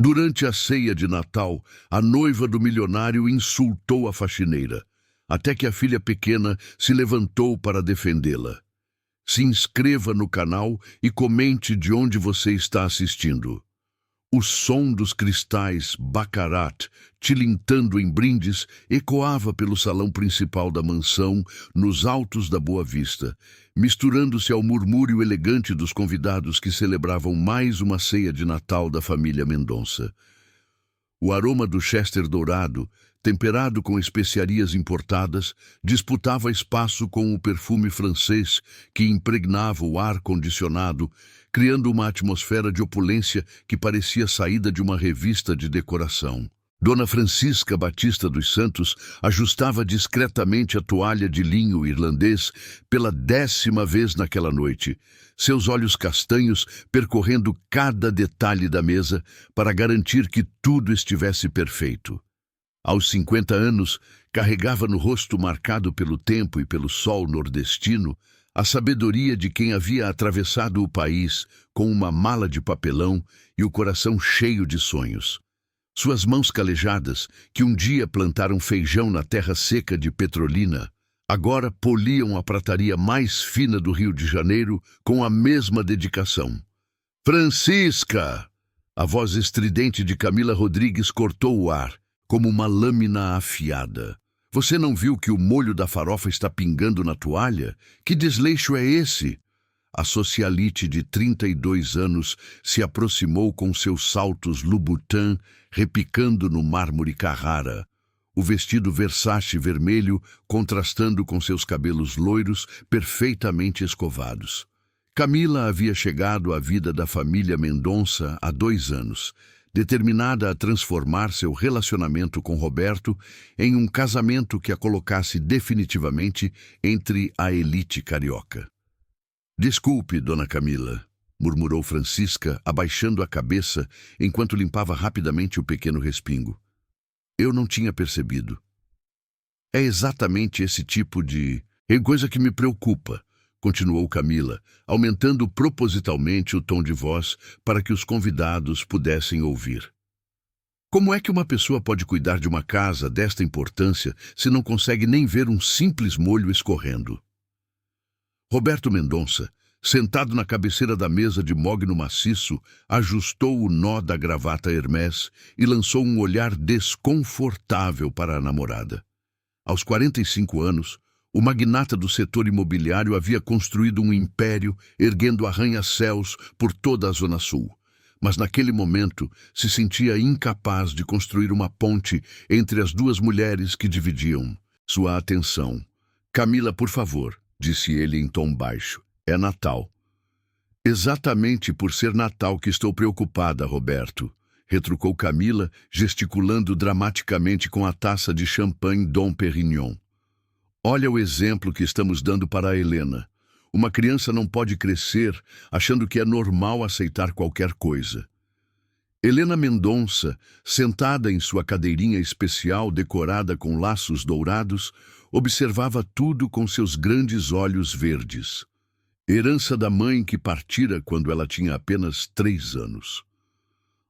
Durante a ceia de Natal, a noiva do milionário insultou a faxineira, até que a filha pequena se levantou para defendê-la. Se inscreva no canal e comente de onde você está assistindo. O som dos cristais Baccarat, tilintando em brindes, ecoava pelo salão principal da mansão, nos altos da Boa Vista, misturando-se ao murmúrio elegante dos convidados que celebravam mais uma ceia de Natal da família Mendonça. O aroma do Chester dourado, temperado com especiarias importadas, disputava espaço com o perfume francês que impregnava o ar-condicionado, criando uma atmosfera de opulência que parecia saída de uma revista de decoração. Dona Francisca Batista dos Santos ajustava discretamente a toalha de linho irlandês pela 10ª vez naquela noite, seus olhos castanhos percorrendo cada detalhe da mesa para garantir que tudo estivesse perfeito. Aos 50 anos, carregava no rosto marcado pelo tempo e pelo sol nordestino a sabedoria de quem havia atravessado o país com uma mala de papelão e o coração cheio de sonhos. Suas mãos calejadas, que um dia plantaram feijão na terra seca de Petrolina, agora poliam a prataria mais fina do Rio de Janeiro com a mesma dedicação. Francisca! A voz estridente de Camila Rodrigues cortou o ar, como uma lâmina afiada. Você não viu que o molho da farofa está pingando na toalha? Que desleixo é esse? A socialite de 32 anos se aproximou com seus saltos Louboutin repicando no mármore Carrara, o vestido Versace vermelho contrastando com seus cabelos loiros perfeitamente escovados. Camila havia chegado à vida da família Mendonça há 2 anos, determinada a transformar seu relacionamento com Roberto em um casamento que a colocasse definitivamente entre a elite carioca. Desculpe, dona Camila, murmurou Francisca, abaixando a cabeça enquanto limpava rapidamente o pequeno respingo. Eu não tinha percebido. É exatamente esse tipo de coisa que me preocupa, continuou Camila, aumentando propositalmente o tom de voz para que os convidados pudessem ouvir. Como é que uma pessoa pode cuidar de uma casa desta importância se não consegue nem ver um simples molho escorrendo? Roberto Mendonça, sentado na cabeceira da mesa de mogno maciço, ajustou o nó da gravata Hermès e lançou um olhar desconfortável para a namorada. Aos 45 anos, o magnata do setor imobiliário havia construído um império, erguendo arranha-céus por toda a Zona Sul. Mas naquele momento se sentia incapaz de construir uma ponte entre as 2 mulheres que dividiam sua atenção. Camila, por favor, disse ele em tom baixo. É Natal. Exatamente por ser Natal que estou preocupada, Roberto, retrucou Camila, gesticulando dramaticamente com a taça de champanhe Dom Perignon. Olha o exemplo que estamos dando para a Helena. Uma criança não pode crescer achando que é normal aceitar qualquer coisa. Helena Mendonça, sentada em sua cadeirinha especial decorada com laços dourados, observava tudo com seus grandes olhos verdes. Herança da mãe que partira quando ela tinha apenas 3 anos.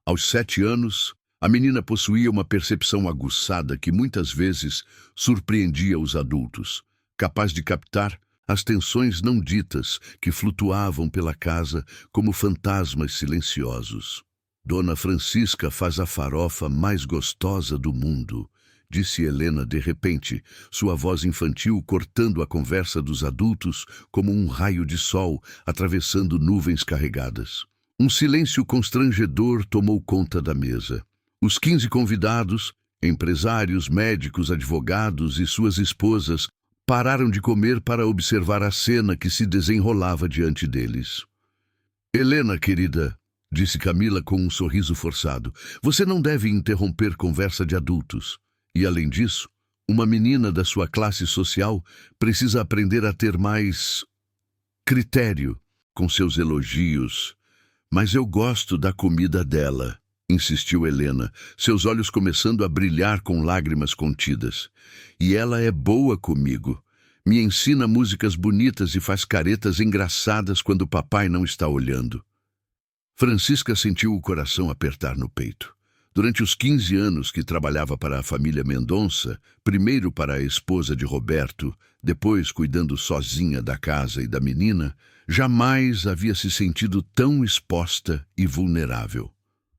Aos 7 anos, a menina possuía uma percepção aguçada que muitas vezes surpreendia os adultos, capaz de captar as tensões não ditas que flutuavam pela casa como fantasmas silenciosos. Dona Francisca faz a farofa mais gostosa do mundo, disse Helena de repente, sua voz infantil cortando a conversa dos adultos como um raio de sol atravessando nuvens carregadas. Um silêncio constrangedor tomou conta da mesa. Os 15 convidados, empresários, médicos, advogados e suas esposas, pararam de comer para observar a cena que se desenrolava diante deles. Helena, querida, disse Camila com um sorriso forçado, você não deve interromper conversa de adultos. E, além disso, uma menina da sua classe social precisa aprender a ter mais critério com seus elogios. Mas eu gosto da comida dela, insistiu Helena, seus olhos começando a brilhar com lágrimas contidas. E ela é boa comigo. Me ensina músicas bonitas e faz caretas engraçadas quando o papai não está olhando. Francisca sentiu o coração apertar no peito. Durante os 15 anos que trabalhava para a família Mendonça, primeiro para a esposa de Roberto, depois cuidando sozinha da casa e da menina, jamais havia se sentido tão exposta e vulnerável.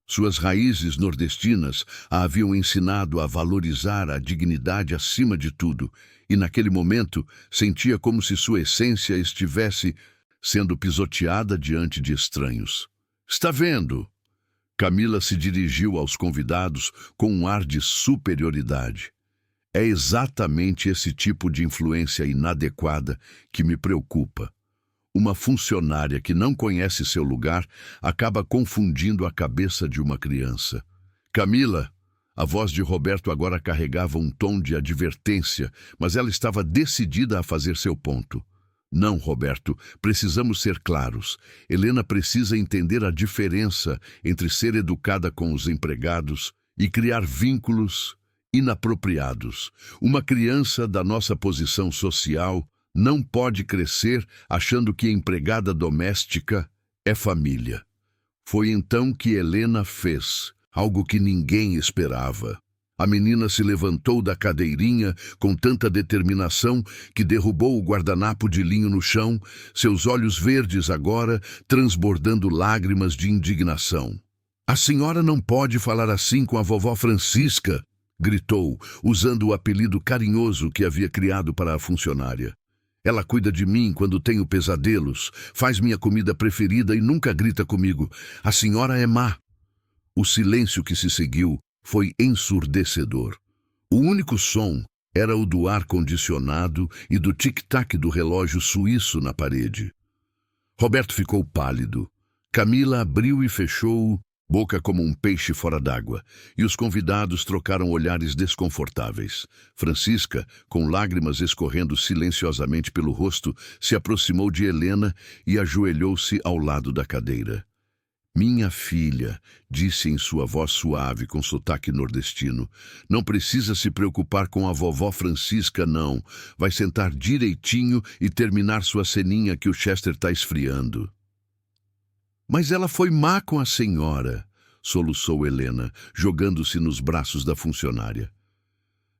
Suas raízes nordestinas a haviam ensinado a valorizar a dignidade acima de tudo, e naquele momento sentia como se sua essência estivesse sendo pisoteada diante de estranhos. "Está vendo?" Camila se dirigiu aos convidados com um ar de superioridade. "É exatamente esse tipo de influência inadequada que me preocupa. Uma funcionária que não conhece seu lugar acaba confundindo a cabeça de uma criança." "Camila," a voz de Roberto agora carregava um tom de advertência, mas ela estava decidida a fazer seu ponto. "Não, Roberto, precisamos ser claros. Helena precisa entender a diferença entre ser educada com os empregados e criar vínculos inapropriados. Uma criança da nossa posição social não pode crescer achando que empregada doméstica é família." Foi então que Helena fez algo que ninguém esperava. A menina se levantou da cadeirinha com tanta determinação que derrubou o guardanapo de linho no chão, seus olhos verdes agora transbordando lágrimas de indignação. "A senhora não pode falar assim com a vovó Francisca!" gritou, usando o apelido carinhoso que havia criado para a funcionária. "Ela cuida de mim quando tenho pesadelos, faz minha comida preferida e nunca grita comigo. A senhora é má." O silêncio que se seguiu foi ensurdecedor. O único som era o do ar-condicionado e do tic-tac do relógio suíço na parede. Roberto ficou pálido. Camila abriu e fechou, boca como um peixe fora d'água, e os convidados trocaram olhares desconfortáveis. Francisca, com lágrimas escorrendo silenciosamente pelo rosto, se aproximou de Helena e ajoelhou-se ao lado da cadeira. "Minha filha", disse em sua voz suave com sotaque nordestino, "não precisa se preocupar com a vovó Francisca, não. Vai sentar direitinho e terminar sua ceninha que o Chester está esfriando." "Mas ela foi má com a senhora", soluçou Helena, jogando-se nos braços da funcionária.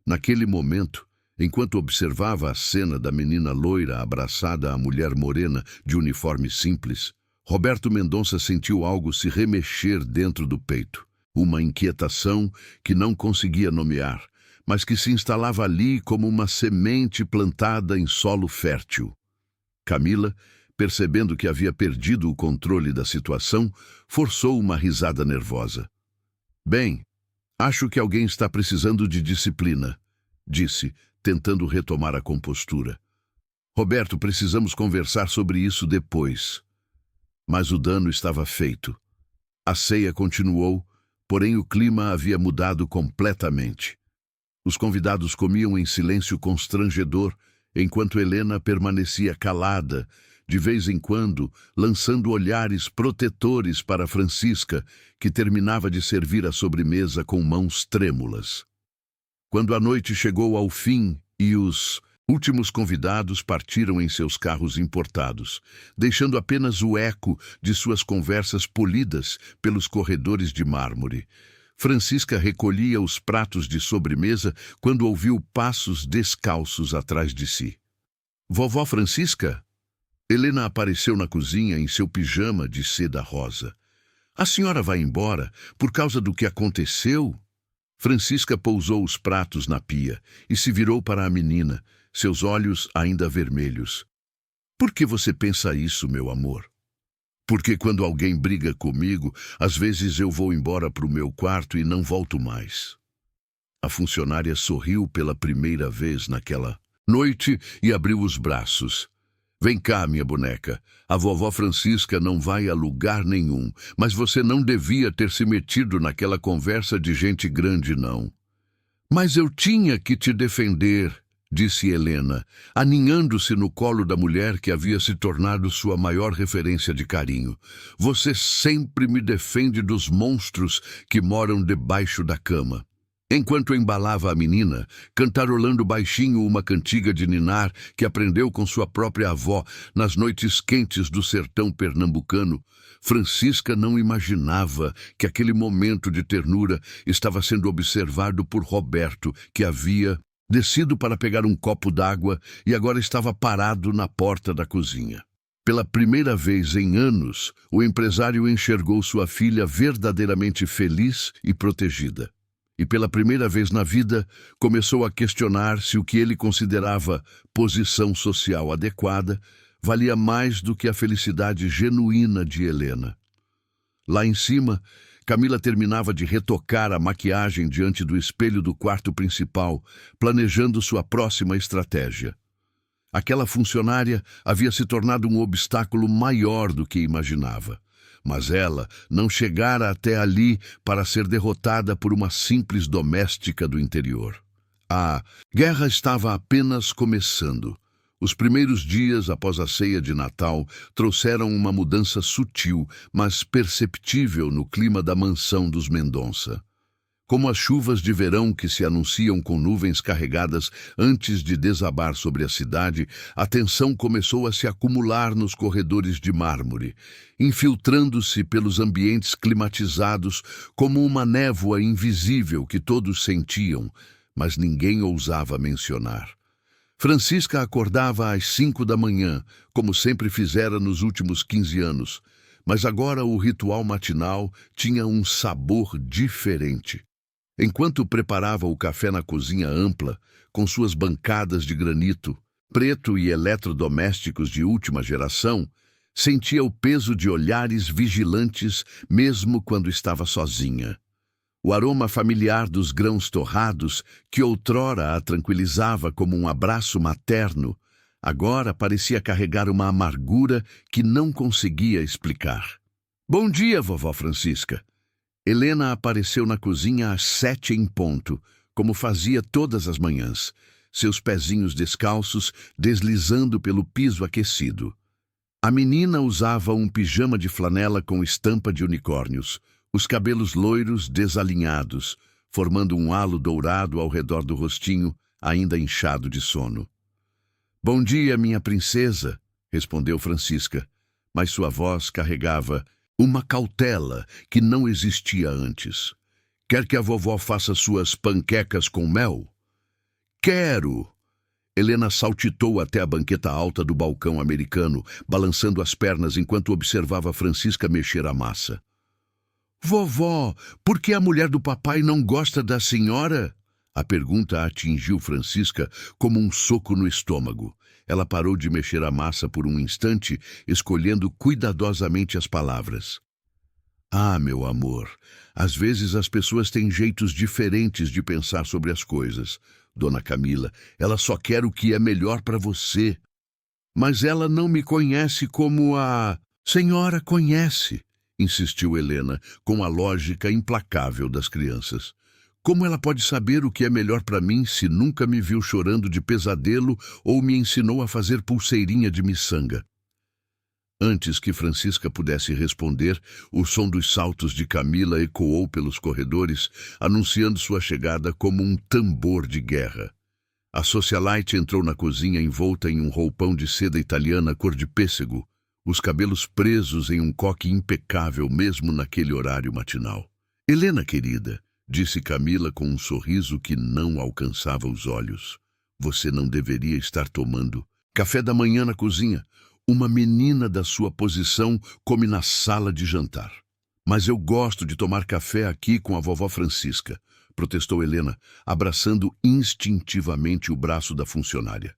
Naquele momento, enquanto observava a cena da menina loira abraçada à mulher morena de uniforme simples, Roberto Mendonça sentiu algo se remexer dentro do peito. Uma inquietação que não conseguia nomear, mas que se instalava ali como uma semente plantada em solo fértil. Camila, percebendo que havia perdido o controle da situação, forçou uma risada nervosa. "Bem, acho que alguém está precisando de disciplina", disse, tentando retomar a compostura. "Roberto, precisamos conversar sobre isso depois." Mas o dano estava feito. A ceia continuou, porém o clima havia mudado completamente. Os convidados comiam em silêncio constrangedor, enquanto Helena permanecia calada, de vez em quando lançando olhares protetores para Francisca, que terminava de servir a sobremesa com mãos trêmulas. Quando a noite chegou ao fim e os últimos convidados partiram em seus carros importados, deixando apenas o eco de suas conversas polidas pelos corredores de mármore, Francisca recolhia os pratos de sobremesa quando ouviu passos descalços atrás de si. "Vovó Francisca?" Helena apareceu na cozinha em seu pijama de seda rosa. "A senhora vai embora por causa do que aconteceu?" Francisca pousou os pratos na pia e se virou para a menina, seus olhos ainda vermelhos. "Por que você pensa isso, meu amor?" "Porque quando alguém briga comigo, às vezes eu vou embora para o meu quarto e não volto mais." A funcionária sorriu pela primeira vez naquela noite e abriu os braços. "Vem cá, minha boneca. A vovó Francisca não vai a lugar nenhum, mas você não devia ter se metido naquela conversa de gente grande, não." "Mas eu tinha que te defender", disse Helena, aninhando-se no colo da mulher que havia se tornado sua maior referência de carinho. "Você sempre me defende dos monstros que moram debaixo da cama." Enquanto embalava a menina, cantarolando baixinho uma cantiga de ninar que aprendeu com sua própria avó nas noites quentes do sertão pernambucano, Francisca não imaginava que aquele momento de ternura estava sendo observado por Roberto, que havia descido para pegar um copo d'água e agora estava parado na porta da cozinha. Pela primeira vez em anos, o empresário enxergou sua filha verdadeiramente feliz e protegida. E pela primeira vez na vida, começou a questionar se o que ele considerava posição social adequada valia mais do que a felicidade genuína de Helena. Lá em cima, Camila terminava de retocar a maquiagem diante do espelho do quarto principal, planejando sua próxima estratégia. Aquela funcionária havia se tornado um obstáculo maior do que imaginava. Mas ela não chegara até ali para ser derrotada por uma simples doméstica do interior. A guerra estava apenas começando. Os primeiros dias após a ceia de Natal trouxeram uma mudança sutil, mas perceptível no clima da mansão dos Mendonça. Como as chuvas de verão que se anunciam com nuvens carregadas antes de desabar sobre a cidade, a tensão começou a se acumular nos corredores de mármore, infiltrando-se pelos ambientes climatizados como uma névoa invisível que todos sentiam, mas ninguém ousava mencionar. Francisca acordava às 5 da manhã, como sempre fizera nos últimos 15 anos, mas agora o ritual matinal tinha um sabor diferente. Enquanto preparava o café na cozinha ampla, com suas bancadas de granito, preto e eletrodomésticos de última geração, sentia o peso de olhares vigilantes mesmo quando estava sozinha. O aroma familiar dos grãos torrados, que outrora a tranquilizava como um abraço materno, agora parecia carregar uma amargura que não conseguia explicar. "Bom dia, vovó Francisca." Helena apareceu na cozinha às 7 em ponto, como fazia todas as manhãs, seus pezinhos descalços deslizando pelo piso aquecido. A menina usava um pijama de flanela com estampa de unicórnios, os cabelos loiros desalinhados, formando um halo dourado ao redor do rostinho, ainda inchado de sono. "Bom dia, minha princesa", respondeu Francisca, mas sua voz carregava uma cautela que não existia antes. "Quer que a vovó faça suas panquecas com mel?" "Quero!" Helena saltitou até a banqueta alta do balcão americano, balançando as pernas enquanto observava Francisca mexer a massa. "Vovó, por que a mulher do papai não gosta da senhora?" A pergunta atingiu Francisca como um soco no estômago. Ela parou de mexer a massa por um instante, escolhendo cuidadosamente as palavras. "Ah, meu amor, às vezes as pessoas têm jeitos diferentes de pensar sobre as coisas. Dona Camila, ela só quer o que é melhor para você. Mas ela não me conhece como a senhora conhece", insistiu Helena, com a lógica implacável das crianças. "Como ela pode saber o que é melhor para mim se nunca me viu chorando de pesadelo ou me ensinou a fazer pulseirinha de miçanga?" Antes que Francisca pudesse responder, o som dos saltos de Camila ecoou pelos corredores, anunciando sua chegada como um tambor de guerra. A socialite entrou na cozinha envolta em um roupão de seda italiana cor de pêssego, os cabelos presos em um coque impecável mesmo naquele horário matinal. "Helena, querida", disse Camila com um sorriso que não alcançava os olhos, "você não deveria estar tomando café da manhã na cozinha. Uma menina da sua posição come na sala de jantar." "Mas eu gosto de tomar café aqui com a vovó Francisca", protestou Helena, abraçando instintivamente o braço da funcionária.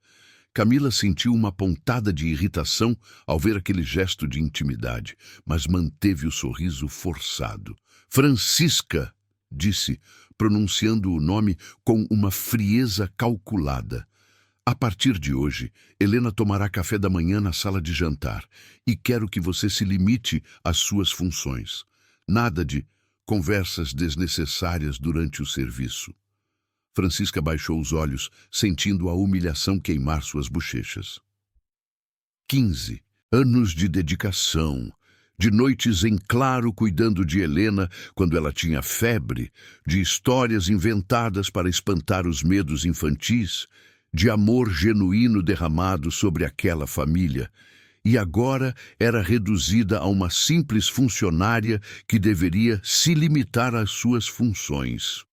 Camila sentiu uma pontada de irritação ao ver aquele gesto de intimidade, mas manteve o sorriso forçado. "Francisca", disse, pronunciando o nome com uma frieza calculada. "A partir de hoje, Helena tomará café da manhã na sala de jantar e quero que você se limite às suas funções. Nada de conversas desnecessárias durante o serviço." Francisca baixou os olhos, sentindo a humilhação queimar suas bochechas. 15 anos de dedicação, de noites em claro cuidando de Helena quando ela tinha febre, de histórias inventadas para espantar os medos infantis, de amor genuíno derramado sobre aquela família. E agora era reduzida a uma simples funcionária que deveria se limitar às suas funções.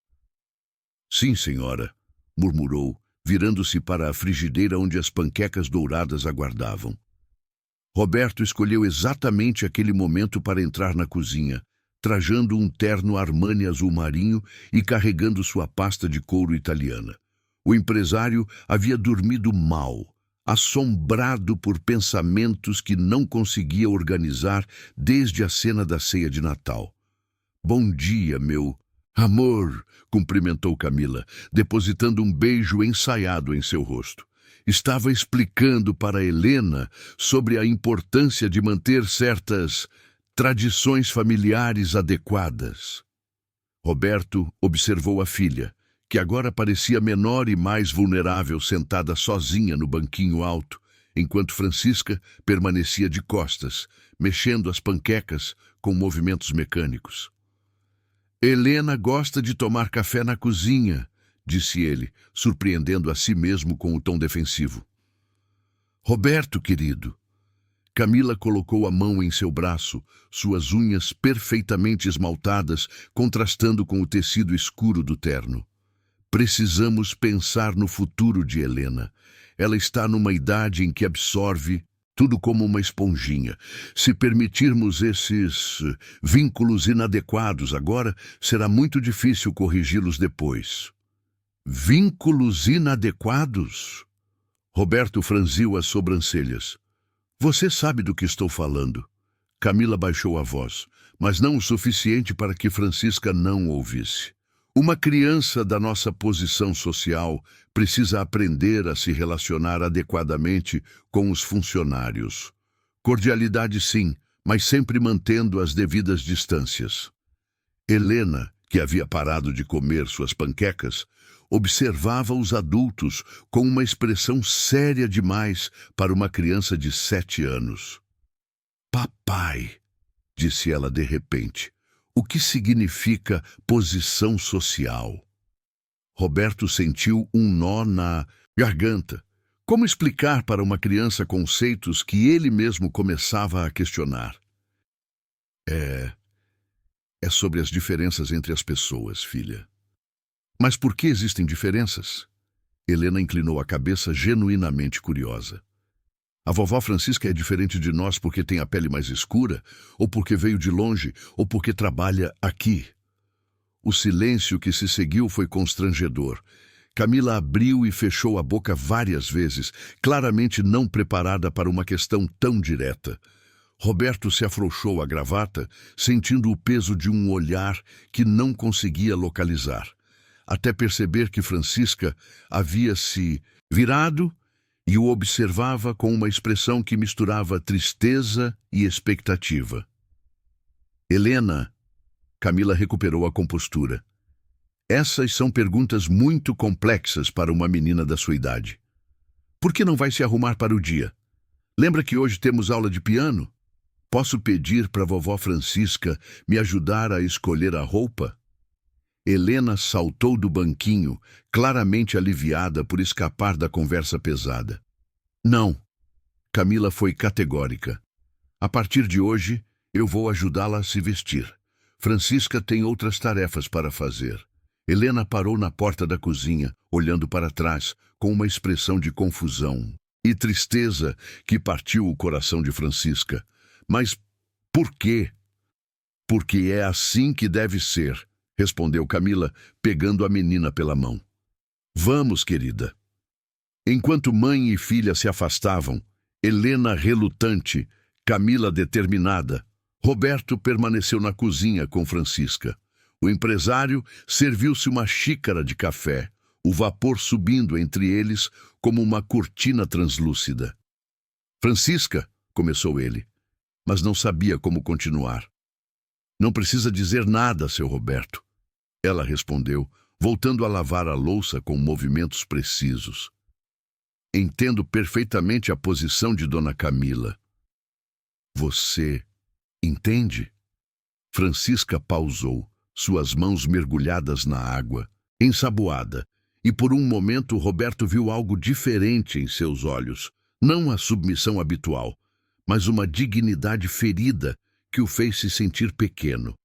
Sim, senhora, murmurou, virando-se para a frigideira onde as panquecas douradas aguardavam. Roberto escolheu exatamente aquele momento para entrar na cozinha, trajando um terno Armani azul marinho e carregando sua pasta de couro italiana. O empresário havia dormido mal, assombrado por pensamentos que não conseguia organizar desde a cena da ceia de Natal. Bom dia, meu amor, cumprimentou Camila, depositando um beijo ensaiado em seu rosto. Estava explicando para Helena sobre a importância de manter certas tradições familiares adequadas. Roberto observou a filha, que agora parecia menor e mais vulnerável sentada sozinha no banquinho alto, enquanto Francisca permanecia de costas, mexendo as panquecas com movimentos mecânicos. Helena gosta de tomar café na cozinha, disse ele, surpreendendo a si mesmo com o tom defensivo. Roberto, querido. Camila colocou a mão em seu braço, suas unhas perfeitamente esmaltadas, contrastando com o tecido escuro do terno. Precisamos pensar no futuro de Helena. Ela está numa idade em que absorve tudo como uma esponjinha. Se permitirmos esses vínculos inadequados agora, será muito difícil corrigi-los depois. Vínculos inadequados? Roberto franziu as sobrancelhas. Você sabe do que estou falando. Camila baixou a voz, mas não o suficiente para que Francisca não ouvisse. Uma criança da nossa posição social precisa aprender a se relacionar adequadamente com os funcionários. Cordialidade sim, mas sempre mantendo as devidas distâncias. Helena, que havia parado de comer suas panquecas, observava os adultos com uma expressão séria demais para uma criança de 7 anos. Papai, disse ela de repente, o que significa posição social? Roberto sentiu um nó na garganta. Como explicar para uma criança conceitos que ele mesmo começava a questionar? É sobre as diferenças entre as pessoas, filha. Mas por que existem diferenças? Helena inclinou a cabeça genuinamente curiosa. A vovó Francisca é diferente de nós porque tem a pele mais escura, ou porque veio de longe, ou porque trabalha aqui. O silêncio que se seguiu foi constrangedor. Camila abriu e fechou a boca várias vezes, claramente não preparada para uma questão tão direta. Roberto se afrouxou a gravata, sentindo o peso de um olhar que não conseguia localizar, até perceber que Francisca havia se virado e o observava com uma expressão que misturava tristeza e expectativa. Helena, Camila recuperou a compostura. Essas são perguntas muito complexas para uma menina da sua idade. Por que não vai se arrumar para o dia? Lembra que hoje temos aula de piano? Posso pedir para a vovó Francisca me ajudar a escolher a roupa? Helena saltou do banquinho, claramente aliviada por escapar da conversa pesada. Não. Camila foi categórica. A partir de hoje, eu vou ajudá-la a se vestir. Francisca tem outras tarefas para fazer. Helena parou na porta da cozinha, olhando para trás, com uma expressão de confusão e tristeza que partiu o coração de Francisca. Mas por quê? Porque é assim que deve ser, respondeu Camila, pegando a menina pela mão. Vamos, querida. Enquanto mãe e filha se afastavam, Helena relutante, Camila determinada, Roberto permaneceu na cozinha com Francisca. O empresário serviu-se uma xícara de café, o vapor subindo entre eles como uma cortina translúcida. Francisca, começou ele, mas não sabia como continuar. Não precisa dizer nada, seu Roberto. Ela respondeu, voltando a lavar a louça com movimentos precisos. Entendo perfeitamente a posição de Dona Camila. Você Entende? Francisca pausou, suas mãos mergulhadas na água, ensaboada, e por um momento Roberto viu algo diferente em seus olhos. Não a submissão habitual, mas uma dignidade ferida que o fez se sentir pequeno.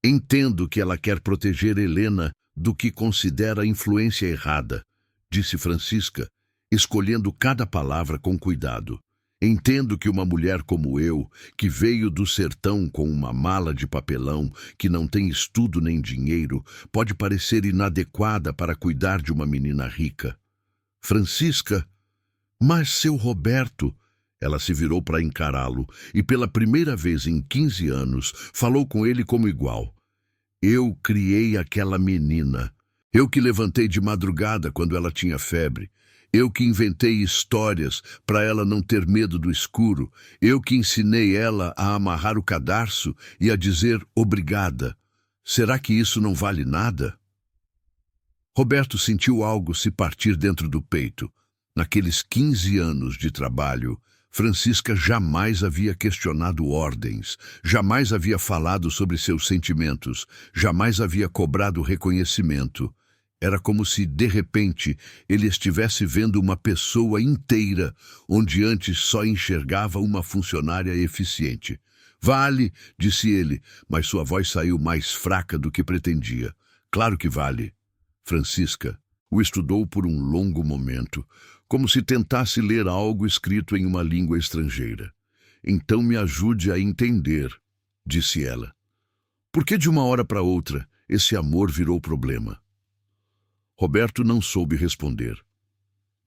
Entendo que ela quer proteger Helena do que considera influência errada, disse Francisca, escolhendo cada palavra com cuidado. Entendo que uma mulher como eu, que veio do sertão com uma mala de papelão, que não tem estudo nem dinheiro, pode parecer inadequada para cuidar de uma menina rica. Francisca, mas seu Roberto... Ela se virou para encará-lo e pela primeira vez em 15 anos falou com ele como igual. Eu criei aquela menina. Eu que levantei de madrugada quando ela tinha febre. Eu que inventei histórias para ela não ter medo do escuro. Eu que ensinei ela a amarrar o cadarço e a dizer obrigada. Será que isso não vale nada? Roberto sentiu algo se partir dentro do peito. Naqueles 15 anos de trabalho, Francisca jamais havia questionado ordens, jamais havia falado sobre seus sentimentos, jamais havia cobrado reconhecimento. Era como se, de repente, ele estivesse vendo uma pessoa inteira, onde antes só enxergava uma funcionária eficiente. Vale, disse ele, mas sua voz saiu mais fraca do que pretendia. Claro que vale. Francisca o estudou por um longo momento, como se tentasse ler algo escrito em uma língua estrangeira. Então me ajude a entender, disse ela. Por que de uma hora para outra esse amor virou problema? Roberto não soube responder.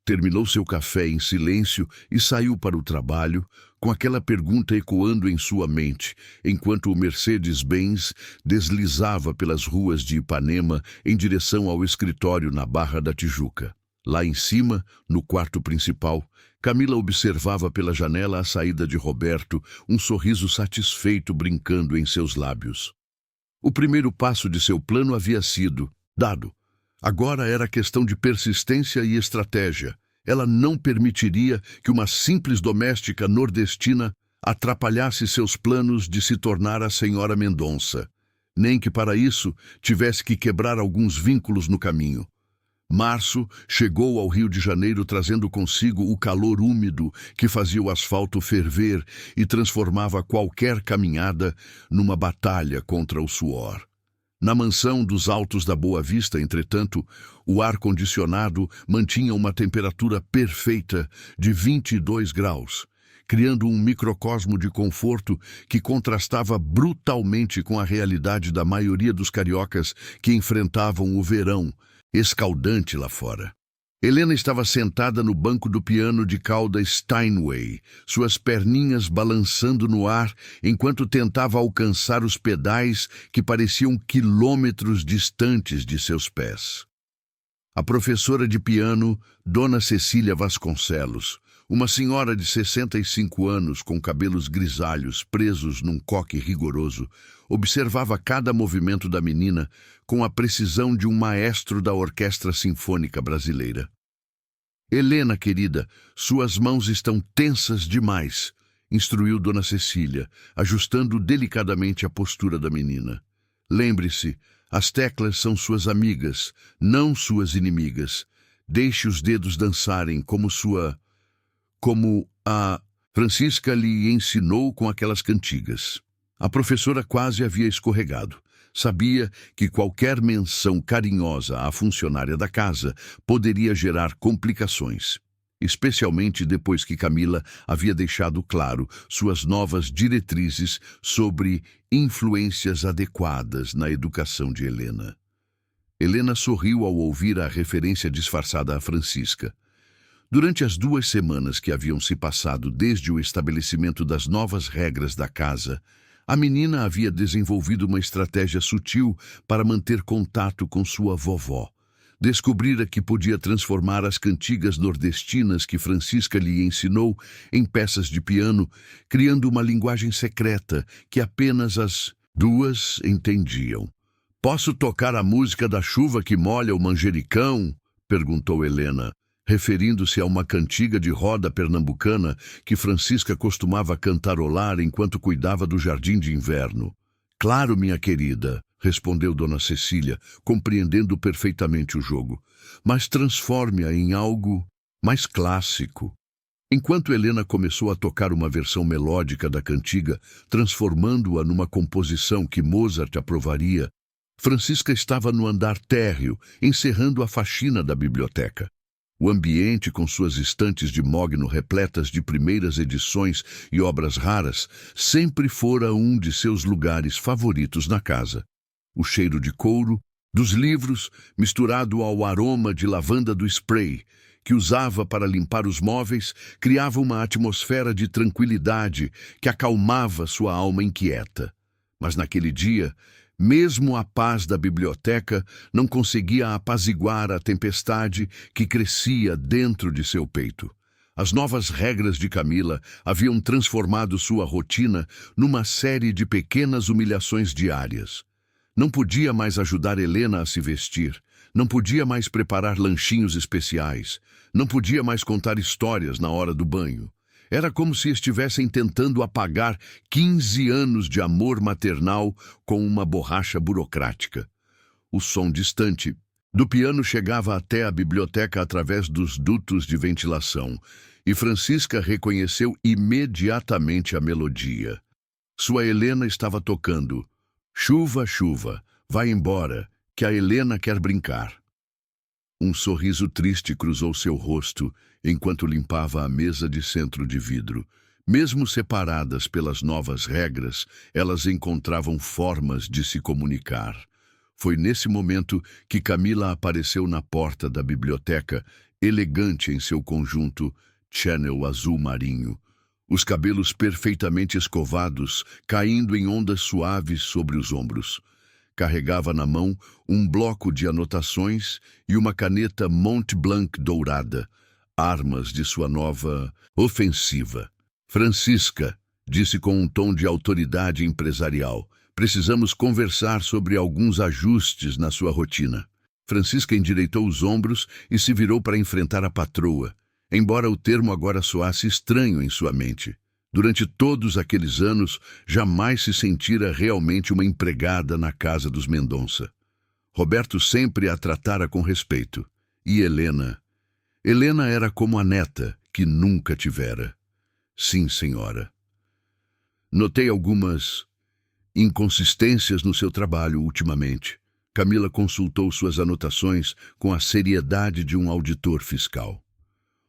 Terminou seu café em silêncio e saiu para o trabalho, com aquela pergunta ecoando em sua mente, enquanto o Mercedes-Benz deslizava pelas ruas de Ipanema em direção ao escritório na Barra da Tijuca. Lá em cima, no quarto principal, Camila observava pela janela a saída de Roberto, um sorriso satisfeito brincando em seus lábios. O primeiro passo de seu plano havia sido dado. Agora era questão de persistência e estratégia. Ela não permitiria que uma simples doméstica nordestina atrapalhasse seus planos de se tornar a senhora Mendonça, nem que para isso tivesse que quebrar alguns vínculos no caminho. Março chegou ao Rio de Janeiro trazendo consigo o calor úmido que fazia o asfalto ferver e transformava qualquer caminhada numa batalha contra o suor. Na mansão dos Altos da Boa Vista, entretanto, o ar-condicionado mantinha uma temperatura perfeita de 22 graus, criando um microcosmo de conforto que contrastava brutalmente com a realidade da maioria dos cariocas que enfrentavam o verão, escaldante lá fora. Helena estava sentada no banco do piano de cauda Steinway, suas perninhas balançando no ar enquanto tentava alcançar os pedais que pareciam quilômetros distantes de seus pés. A professora de piano, Dona Cecília Vasconcelos, uma senhora de 65 anos com cabelos grisalhos presos num coque rigoroso, observava cada movimento da menina com a precisão de um maestro da Orquestra Sinfônica Brasileira. Helena, querida, suas mãos estão tensas demais, instruiu Dona Cecília, ajustando delicadamente a postura da menina. Lembre-se, as teclas são suas amigas, não suas inimigas. Deixe os dedos dançarem como a Francisca lhe ensinou com aquelas cantigas. A professora quase havia escorregado. Sabia que qualquer menção carinhosa à funcionária da casa poderia gerar complicações, especialmente depois que Camila havia deixado claro suas novas diretrizes sobre influências adequadas na educação de Helena. Helena sorriu ao ouvir a referência disfarçada a Francisca. Durante as 2 semanas que haviam se passado desde o estabelecimento das novas regras da casa, a menina havia desenvolvido uma estratégia sutil para manter contato com sua vovó. Descobrira que podia transformar as cantigas nordestinas que Francisca lhe ensinou em peças de piano, criando uma linguagem secreta que apenas as 2 entendiam. "Posso tocar a música da chuva que molha o manjericão?" perguntou Helena, referindo-se a uma cantiga de roda pernambucana que Francisca costumava cantarolar enquanto cuidava do jardim de inverno. Claro, minha querida, respondeu Dona Cecília, compreendendo perfeitamente o jogo, mas transforme-a em algo mais clássico. Enquanto Helena começou a tocar uma versão melódica da cantiga, transformando-a numa composição que Mozart aprovaria, Francisca estava no andar térreo, encerrando a faxina da biblioteca. O ambiente, com suas estantes de mogno repletas de primeiras edições e obras raras, sempre fora um de seus lugares favoritos na casa. O cheiro de couro, dos livros, misturado ao aroma de lavanda do spray, que usava para limpar os móveis, criava uma atmosfera de tranquilidade que acalmava sua alma inquieta. Mas naquele dia, mesmo a paz da biblioteca não conseguia apaziguar a tempestade que crescia dentro de seu peito. As novas regras de Camila haviam transformado sua rotina numa série de pequenas humilhações diárias. Não podia mais ajudar Helena a se vestir, não podia mais preparar lanchinhos especiais, não podia mais contar histórias na hora do banho. Era como se estivessem tentando apagar 15 anos de amor maternal com uma borracha burocrática. O som distante do piano chegava até a biblioteca através dos dutos de ventilação, e Francisca reconheceu imediatamente a melodia. Sua Helena estava tocando "Chuva, chuva, vai embora, que a Helena quer brincar". Um sorriso triste cruzou seu rosto enquanto limpava a mesa de centro de vidro. Mesmo separadas pelas novas regras, elas encontravam formas de se comunicar. Foi nesse momento que Camila apareceu na porta da biblioteca, elegante em seu conjunto Chanel azul marinho, os cabelos perfeitamente escovados, caindo em ondas suaves sobre os ombros. Carregava na mão um bloco de anotações e uma caneta Mont Blanc dourada, armas de sua nova ofensiva. "Francisca", disse com um tom de autoridade empresarial, "precisamos conversar sobre alguns ajustes na sua rotina". Francisca endireitou os ombros e se virou para enfrentar a patroa, embora o termo agora soasse estranho em sua mente. Durante todos aqueles anos, jamais se sentira realmente uma empregada na casa dos Mendonça. Roberto sempre a tratara com respeito. E Helena? Helena era como a neta, que nunca tivera. "Sim, senhora. Notei algumas inconsistências no seu trabalho ultimamente". Camila consultou suas anotações com a seriedade de um auditor fiscal.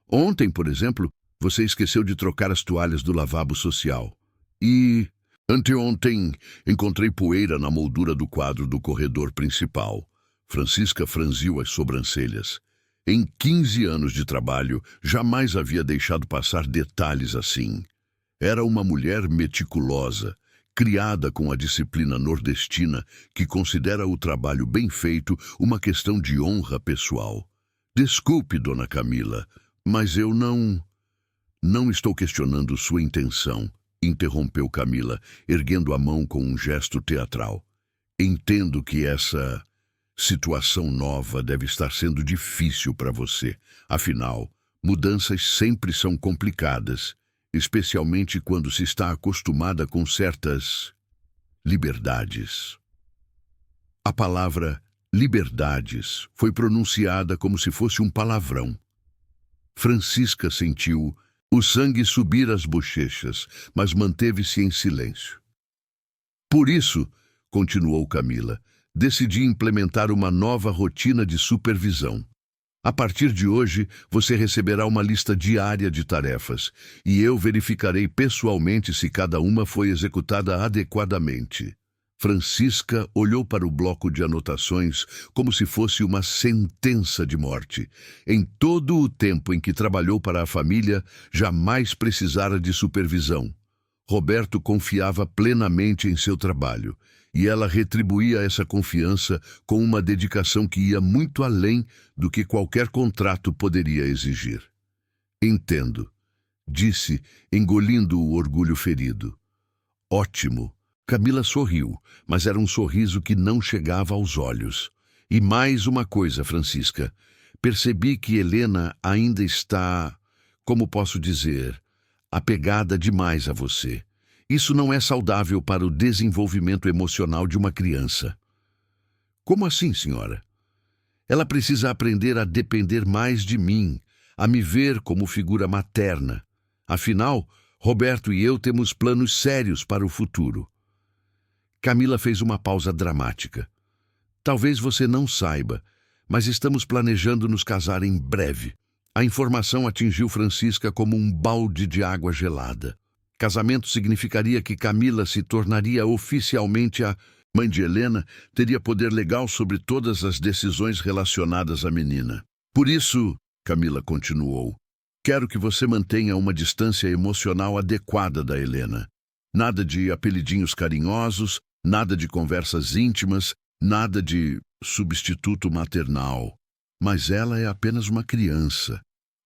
"Ontem, por exemplo, você esqueceu de trocar as toalhas do lavabo social. E anteontem encontrei poeira na moldura do quadro do corredor principal". Francisca franziu as sobrancelhas. Em 15 anos de trabalho, jamais havia deixado passar detalhes assim. Era uma mulher meticulosa, criada com a disciplina nordestina que considera o trabalho bem feito uma questão de honra pessoal. "Desculpe, dona Camila, mas eu não estou questionando sua intenção", interrompeu Camila, erguendo a mão com um gesto teatral. "Entendo que essa situação nova deve estar sendo difícil para você. Afinal, mudanças sempre são complicadas, especialmente quando se está acostumada com certas liberdades". A palavra liberdades foi pronunciada como se fosse um palavrão. Francisca sentiu o sangue subir às bochechas, mas manteve-se em silêncio. "Por isso", continuou Camila, "decidi implementar uma nova rotina de supervisão. A partir de hoje, você receberá uma lista diária de tarefas, e eu verificarei pessoalmente se cada uma foi executada adequadamente". Francisca olhou para o bloco de anotações como se fosse uma sentença de morte. Em todo o tempo em que trabalhou para a família, jamais precisara de supervisão. Roberto confiava plenamente em seu trabalho, e ela retribuía essa confiança com uma dedicação que ia muito além do que qualquer contrato poderia exigir. "Entendo", disse, engolindo o orgulho ferido. "Ótimo". Camila sorriu, mas era um sorriso que não chegava aos olhos. "E mais uma coisa, Francisca. percebi que Helena ainda está, como posso dizer, apegada demais a você. Isso não é saudável para o desenvolvimento emocional de uma criança. Como assim, senhora? Ela precisa aprender a depender mais de mim, a me ver como figura materna. Afinal, Roberto e eu temos planos sérios para o futuro. Camila fez uma pausa dramática. Talvez você não saiba, mas estamos planejando nos casar em breve. A informação atingiu Francisca como um balde de água gelada. Casamento significaria que Camila se tornaria oficialmente a mãe de Helena, teria poder legal sobre todas as decisões relacionadas à menina. Por isso, Camila continuou, quero que você mantenha uma distância emocional adequada da Helena. Nada de apelidinhos carinhosos, nada de conversas íntimas, nada de substituto maternal. Mas ela é apenas uma criança.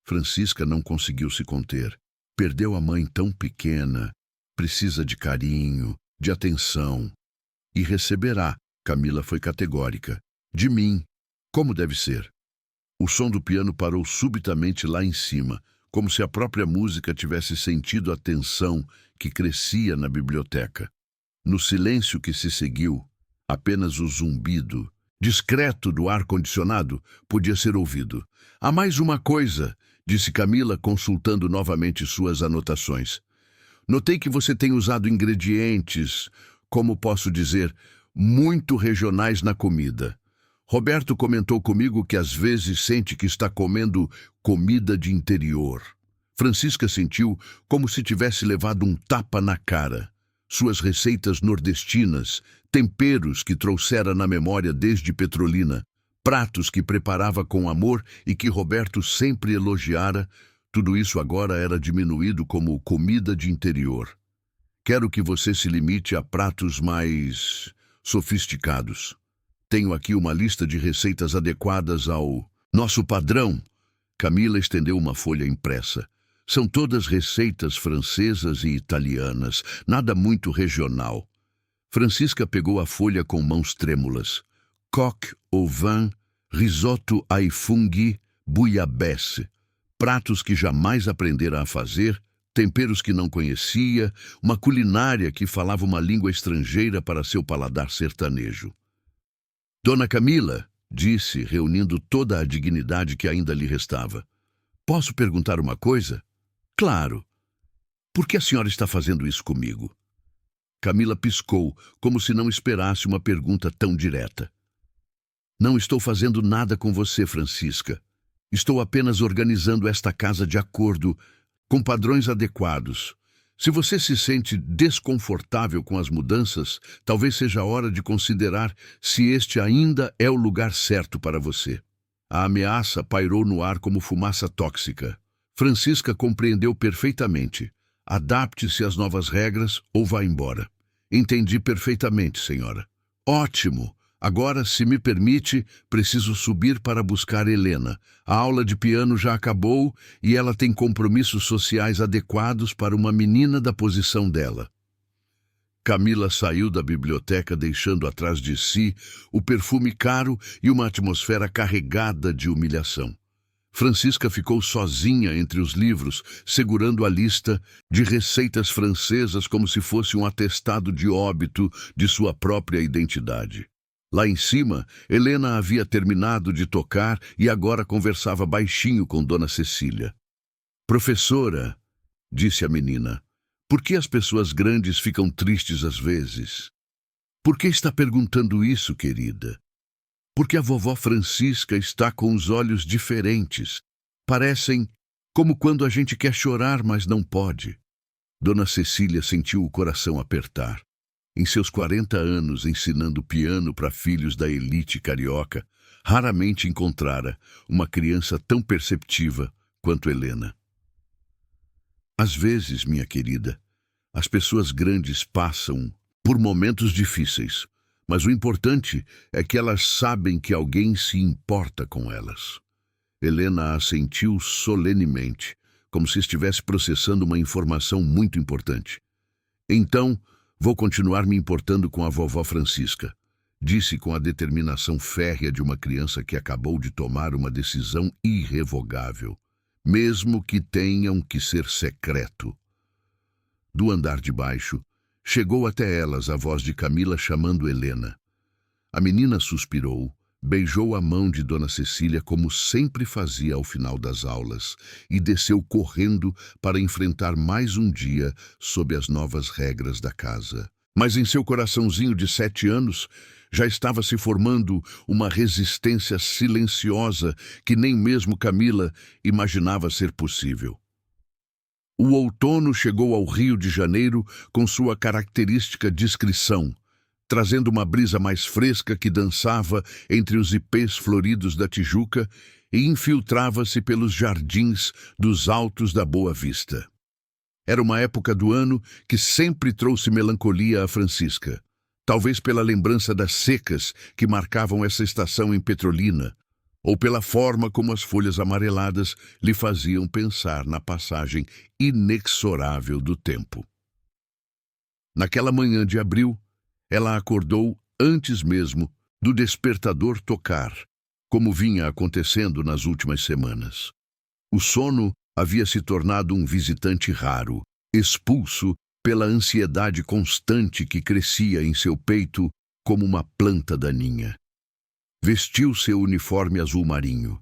Francisca não conseguiu se conter. Perdeu a mãe tão pequena. Precisa de carinho, de atenção. E receberá, Camila foi categórica. De mim, como deve ser. O som do piano parou subitamente lá em cima, como se a própria música tivesse sentido a tensão que crescia na biblioteca. No silêncio que se seguiu, apenas o zumbido, discreto do ar-condicionado, podia ser ouvido. Há mais uma coisa, disse Camila, consultando novamente suas anotações. Notei que você tem usado ingredientes, como posso dizer, muito regionais na comida. Roberto comentou comigo que às vezes sente que está comendo comida de interior. Francisca sentiu como se tivesse levado um tapa na cara. Suas receitas nordestinas, temperos que trouxera na memória desde Petrolina, pratos que preparava com amor e que Roberto sempre elogiara, tudo isso agora era diminuído como comida de interior. Quero que você se limite a pratos mais sofisticados. Tenho aqui uma lista de receitas adequadas ao nosso padrão. Camila estendeu uma folha impressa. São todas receitas francesas e italianas, nada muito regional. Francisca pegou a folha com mãos trêmulas. Coque au vin, risotto ai funghi, bouillabaisse. Pratos que jamais aprendera a fazer, temperos que não conhecia, uma culinária que falava uma língua estrangeira para seu paladar sertanejo. Dona Camila, disse, reunindo toda a dignidade que ainda lhe restava. Posso perguntar uma coisa? Claro. Por que a senhora está fazendo isso comigo? Camila piscou, como se não esperasse uma pergunta tão direta. Não estou fazendo nada com você, Francisca. Estou apenas organizando esta casa de acordo com padrões adequados. Se você se sente desconfortável com as mudanças, talvez seja a hora de considerar se este ainda é o lugar certo para você. A ameaça pairou no ar como fumaça tóxica. Francisca compreendeu perfeitamente. Adapte-se às novas regras ou vá embora. Entendi perfeitamente, senhora. Ótimo! Agora, se me permite, preciso subir para buscar Helena. A aula de piano já acabou e ela tem compromissos sociais adequados para uma menina da posição dela. Camila saiu da biblioteca deixando atrás de si o perfume caro e uma atmosfera carregada de humilhação. Francisca ficou sozinha entre os livros, segurando a lista de receitas francesas como se fosse um atestado de óbito de sua própria identidade. Lá em cima, Helena havia terminado de tocar e agora conversava baixinho com Dona Cecília. Professora, disse a menina, por que as pessoas grandes ficam tristes às vezes? Por que está perguntando isso, querida? Porque a vovó Francisca está com os olhos diferentes. Parecem como quando a gente quer chorar, mas não pode. Dona Cecília sentiu o coração apertar. Em seus 40 anos ensinando piano para filhos da elite carioca, raramente encontrara uma criança tão perceptiva quanto Helena. Às vezes, minha querida, as pessoas grandes passam por momentos difíceis, mas o importante é que elas sabem que alguém se importa com elas. Helena assentiu solenemente, como se estivesse processando uma informação muito importante. Então, vou continuar me importando com a vovó Francisca. disse com a determinação férrea de uma criança que acabou de tomar uma decisão irrevogável, mesmo que tenham que ser secreto. Do andar de baixo, chegou até elas a voz de Camila chamando Helena. A menina suspirou, beijou a mão de Dona Cecília como sempre fazia ao final das aulas e desceu correndo para enfrentar mais um dia sob as novas regras da casa. Mas em seu coraçãozinho de 7 anos já estava se formando uma resistência silenciosa que nem mesmo Camila imaginava ser possível. O outono chegou ao Rio de Janeiro com sua característica discrição, trazendo uma brisa mais fresca que dançava entre os ipês floridos da Tijuca e infiltrava-se pelos jardins dos Altos da Boa Vista. Era uma época do ano que sempre trouxe melancolia a Francisca, talvez pela lembrança das secas que marcavam essa estação em Petrolina, ou pela forma como as folhas amareladas lhe faziam pensar na passagem inexorável do tempo. Naquela manhã de abril, ela acordou antes mesmo do despertador tocar, como vinha acontecendo nas últimas semanas. O sono havia se tornado um visitante raro, expulso pela ansiedade constante que crescia em seu peito como uma planta daninha. Vestiu seu uniforme azul marinho,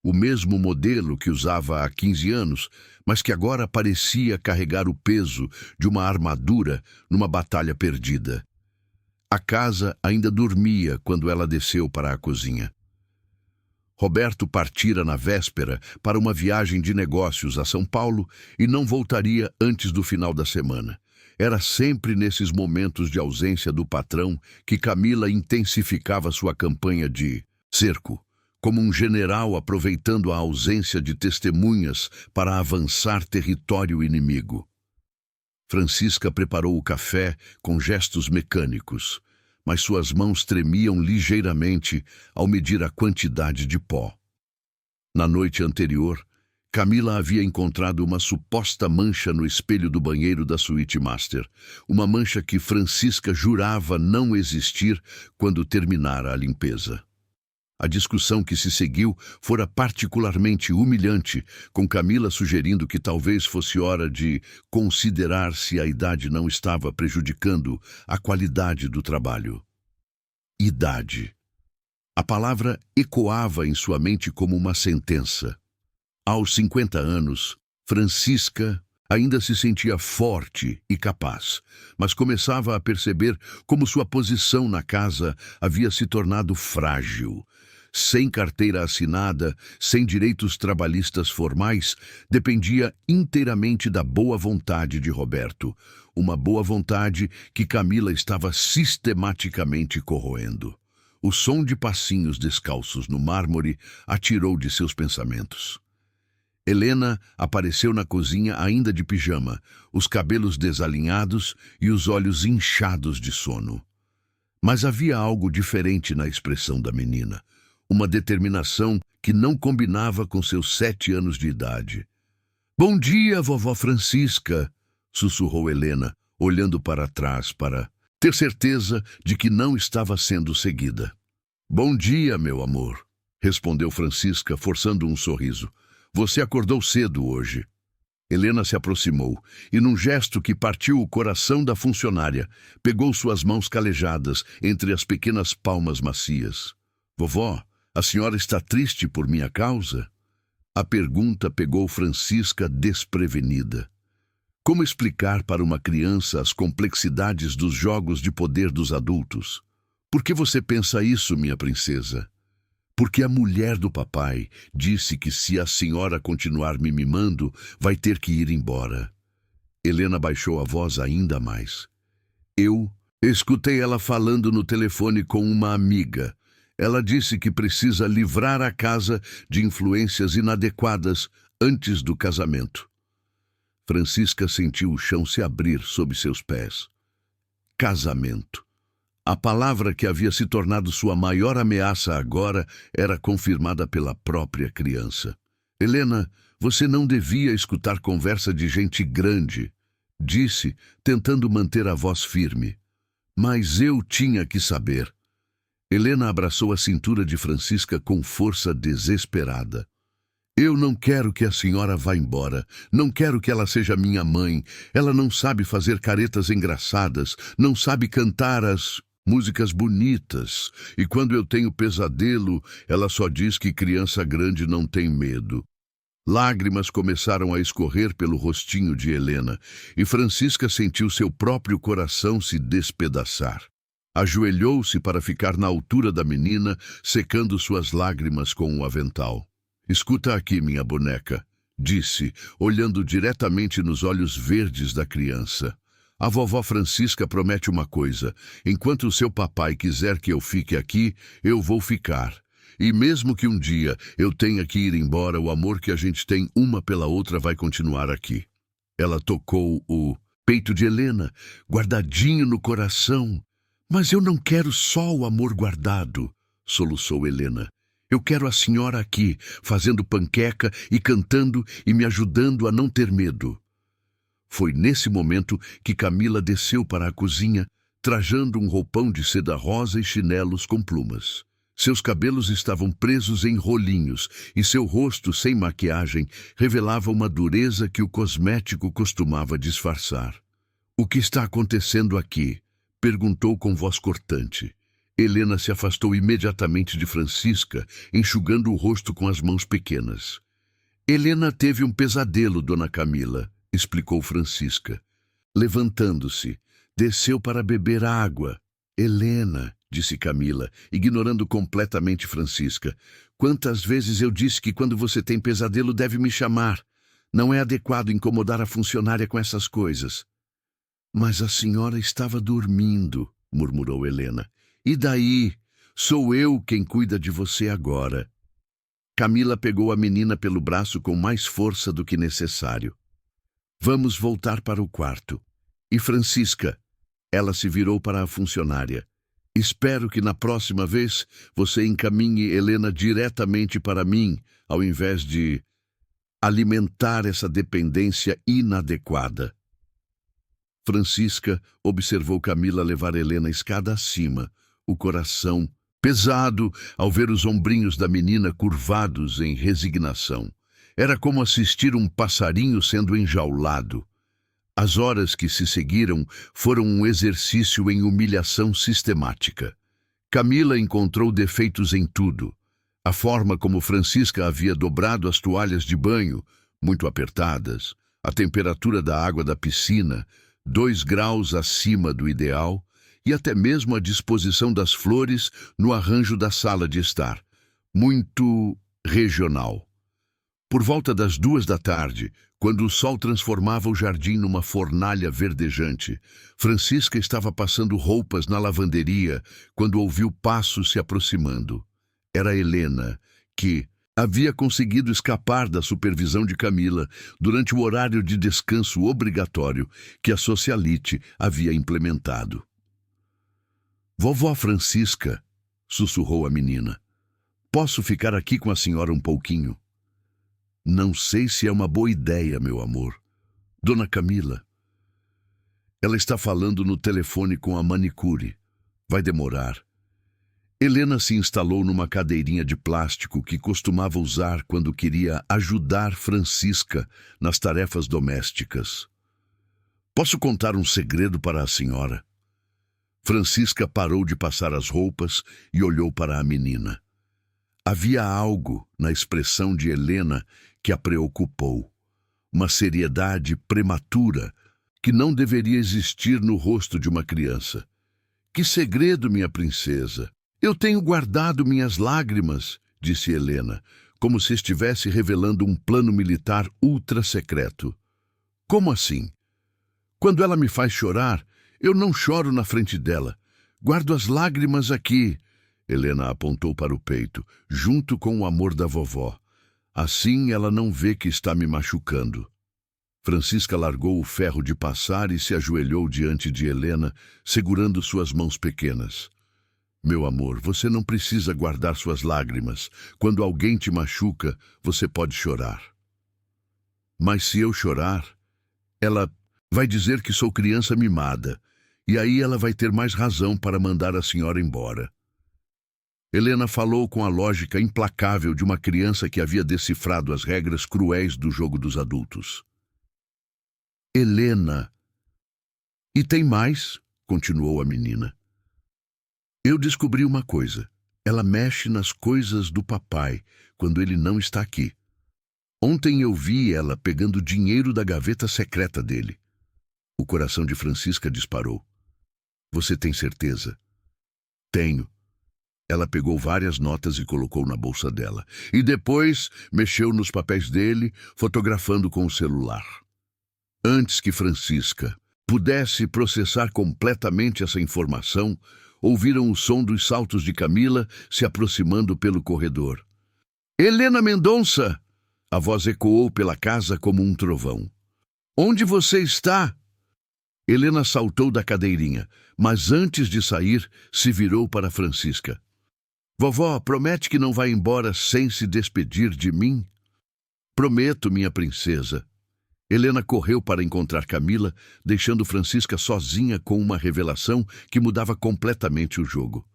o mesmo modelo que usava há 15 anos, mas que agora parecia carregar o peso de uma armadura numa batalha perdida. A casa ainda dormia quando ela desceu para a cozinha. Roberto partira na véspera para uma viagem de negócios a São Paulo e não voltaria antes do final da semana. Era sempre nesses momentos de ausência do patrão que Camila intensificava sua campanha de cerco, como um general aproveitando a ausência de testemunhas para avançar território inimigo. Francisca preparou o café com gestos mecânicos, mas suas mãos tremiam ligeiramente ao medir a quantidade de pó. Na noite anterior, Camila havia encontrado uma suposta mancha no espelho do banheiro da suíte master, uma mancha que Francisca jurava não existir quando terminara a limpeza. A discussão que se seguiu fora particularmente humilhante, com Camila sugerindo que talvez fosse hora de considerar se a idade não estava prejudicando a qualidade do trabalho. Idade. A palavra ecoava em sua mente como uma sentença. Aos 50 anos, Francisca ainda se sentia forte e capaz, mas começava a perceber como sua posição na casa havia se tornado frágil. Sem carteira assinada, sem direitos trabalhistas formais, dependia inteiramente da boa vontade de Roberto, uma boa vontade que Camila estava sistematicamente corroendo. O som de passinhos descalços no mármore a tirou de seus pensamentos. Helena apareceu na cozinha ainda de pijama, os cabelos desalinhados e os olhos inchados de sono. Mas havia algo diferente na expressão da menina, uma determinação que não combinava com seus 7 anos de idade. "Bom dia, vovó Francisca", sussurrou Helena, olhando para trás para ter certeza de que não estava sendo seguida. "Bom dia, meu amor", respondeu Francisca, forçando um sorriso. "Você acordou cedo hoje." Helena se aproximou e, num gesto que partiu o coração da funcionária, pegou suas mãos calejadas entre as pequenas palmas macias. "Vovó, a senhora está triste por minha causa?" A pergunta pegou Francisca desprevenida. Como explicar para uma criança as complexidades dos jogos de poder dos adultos? "Por que você pensa isso, minha princesa?" "Porque a mulher do papai disse que se a senhora continuar me mimando, vai ter que ir embora." Helena baixou a voz ainda mais. "Eu escutei ela falando no telefone com uma amiga. Ela disse que precisa livrar a casa de influências inadequadas antes do casamento." Francisca sentiu o chão se abrir sob seus pés. Casamento. A palavra que havia se tornado sua maior ameaça agora era confirmada pela própria criança. "Helena, você não devia escutar conversa de gente grande", disse, tentando manter a voz firme. "Mas eu tinha que saber." Helena abraçou a cintura de Francisca com força desesperada. Eu não quero que a senhora vá embora. Não quero que ela seja minha mãe. Ela não sabe fazer caretas engraçadas, não sabe cantar as músicas bonitas. E quando eu tenho pesadelo, ela só diz que criança grande não tem medo. Lágrimas começaram a escorrer pelo rostinho de Helena, e Francisca sentiu seu próprio coração se despedaçar. Ajoelhou-se para ficar na altura da menina, secando suas lágrimas com o avental. Escuta aqui, minha boneca, disse, olhando diretamente nos olhos verdes da criança. A vovó Francisca promete uma coisa: enquanto o seu papai quiser que eu fique aqui, eu vou ficar. E mesmo que um dia eu tenha que ir embora, o amor que a gente tem uma pela outra vai continuar aqui. Ela tocou o peito de Helena, guardadinho no coração. Mas eu não quero só o amor guardado, soluçou Helena. Eu quero a senhora aqui, fazendo panqueca e cantando e me ajudando a não ter medo. Foi nesse momento que Camila desceu para a cozinha, trajando um roupão de seda rosa e chinelos com plumas. Seus cabelos estavam presos em rolinhos e seu rosto, sem maquiagem, revelava uma dureza que o cosmético costumava disfarçar. O que está acontecendo aqui? Perguntou com voz cortante. Helena se afastou imediatamente de Francisca, enxugando o rosto com as mãos pequenas. Helena teve um pesadelo, dona Camila, explicou Francisca. Levantando-se, desceu para beber água. Helena, disse Camila, ignorando completamente Francisca. Quantas vezes eu disse que quando você tem pesadelo deve me chamar. Não é adequado incomodar a funcionária com essas coisas. Mas a senhora estava dormindo, murmurou Helena. E daí? Sou eu quem cuida de você agora. Camila pegou a menina pelo braço com mais força do que necessário. Vamos voltar para o quarto. E Francisca? Ela se virou para a funcionária. Espero que na próxima vez você encaminhe Helena diretamente para mim, ao invés de alimentar essa dependência inadequada. Francisca observou Camila levar Helena escada acima, o coração pesado ao ver os ombrinhos da menina curvados em resignação. Era como assistir um passarinho sendo enjaulado. As horas que se seguiram foram um exercício em humilhação sistemática. Camila encontrou defeitos em tudo. A forma como Francisca havia dobrado as toalhas de banho, muito apertadas, a temperatura da água da piscina, 2 graus acima do ideal, e até mesmo a disposição das flores no arranjo da sala de estar, muito regional. Por volta das 2 da tarde, quando o sol transformava o jardim numa fornalha verdejante, Francisca estava passando roupas na lavanderia quando ouviu passos se aproximando. Era Helena, que havia conseguido escapar da supervisão de Camila durante o horário de descanso obrigatório que a socialite havia implementado. Vovó Francisca, sussurrou a menina, posso ficar aqui com a senhora um pouquinho? Não sei se é uma boa ideia, meu amor. Dona Camila. Ela está falando no telefone com a manicure. Vai demorar. Helena se instalou numa cadeirinha de plástico que costumava usar quando queria ajudar Francisca nas tarefas domésticas. Posso contar um segredo para a senhora? Francisca parou de passar as roupas e olhou para a menina. Havia algo na expressão de Helena que a preocupou. Uma seriedade prematura que não deveria existir no rosto de uma criança. Que segredo, minha princesa? Eu tenho guardado minhas lágrimas, disse Helena, como se estivesse revelando um plano militar ultra secreto. Como assim? Quando ela me faz chorar, eu não choro na frente dela. Guardo as lágrimas aqui. Helena apontou para o peito, junto com o amor da vovó. Assim ela não vê que está me machucando. Francisca largou o ferro de passar e se ajoelhou diante de Helena, segurando suas mãos pequenas. Meu amor, você não precisa guardar suas lágrimas. Quando alguém te machuca, você pode chorar. Mas se eu chorar, ela vai dizer que sou criança mimada, e aí ela vai ter mais razão para mandar a senhora embora. Helena falou com a lógica implacável de uma criança que havia decifrado as regras cruéis do jogo dos adultos. Helena. E tem mais, continuou a menina. Eu descobri uma coisa. Ela mexe nas coisas do papai quando ele não está aqui. Ontem eu vi ela pegando dinheiro da gaveta secreta dele. O coração de Francisca disparou. Você tem certeza? Tenho. Ela pegou várias notas e colocou na bolsa dela. E depois mexeu nos papéis dele, fotografando com o celular. Antes que Francisca pudesse processar completamente essa informação, ouviram o som dos saltos de Camila se aproximando pelo corredor. Helena Mendonça! A voz ecoou pela casa como um trovão. Onde você está? Helena saltou da cadeirinha, mas antes de sair, se virou para Francisca. Vovó, promete que não vai embora sem se despedir de mim? Prometo, minha princesa. Helena correu para encontrar Camila, deixando Francisca sozinha com uma revelação que mudava completamente o jogo.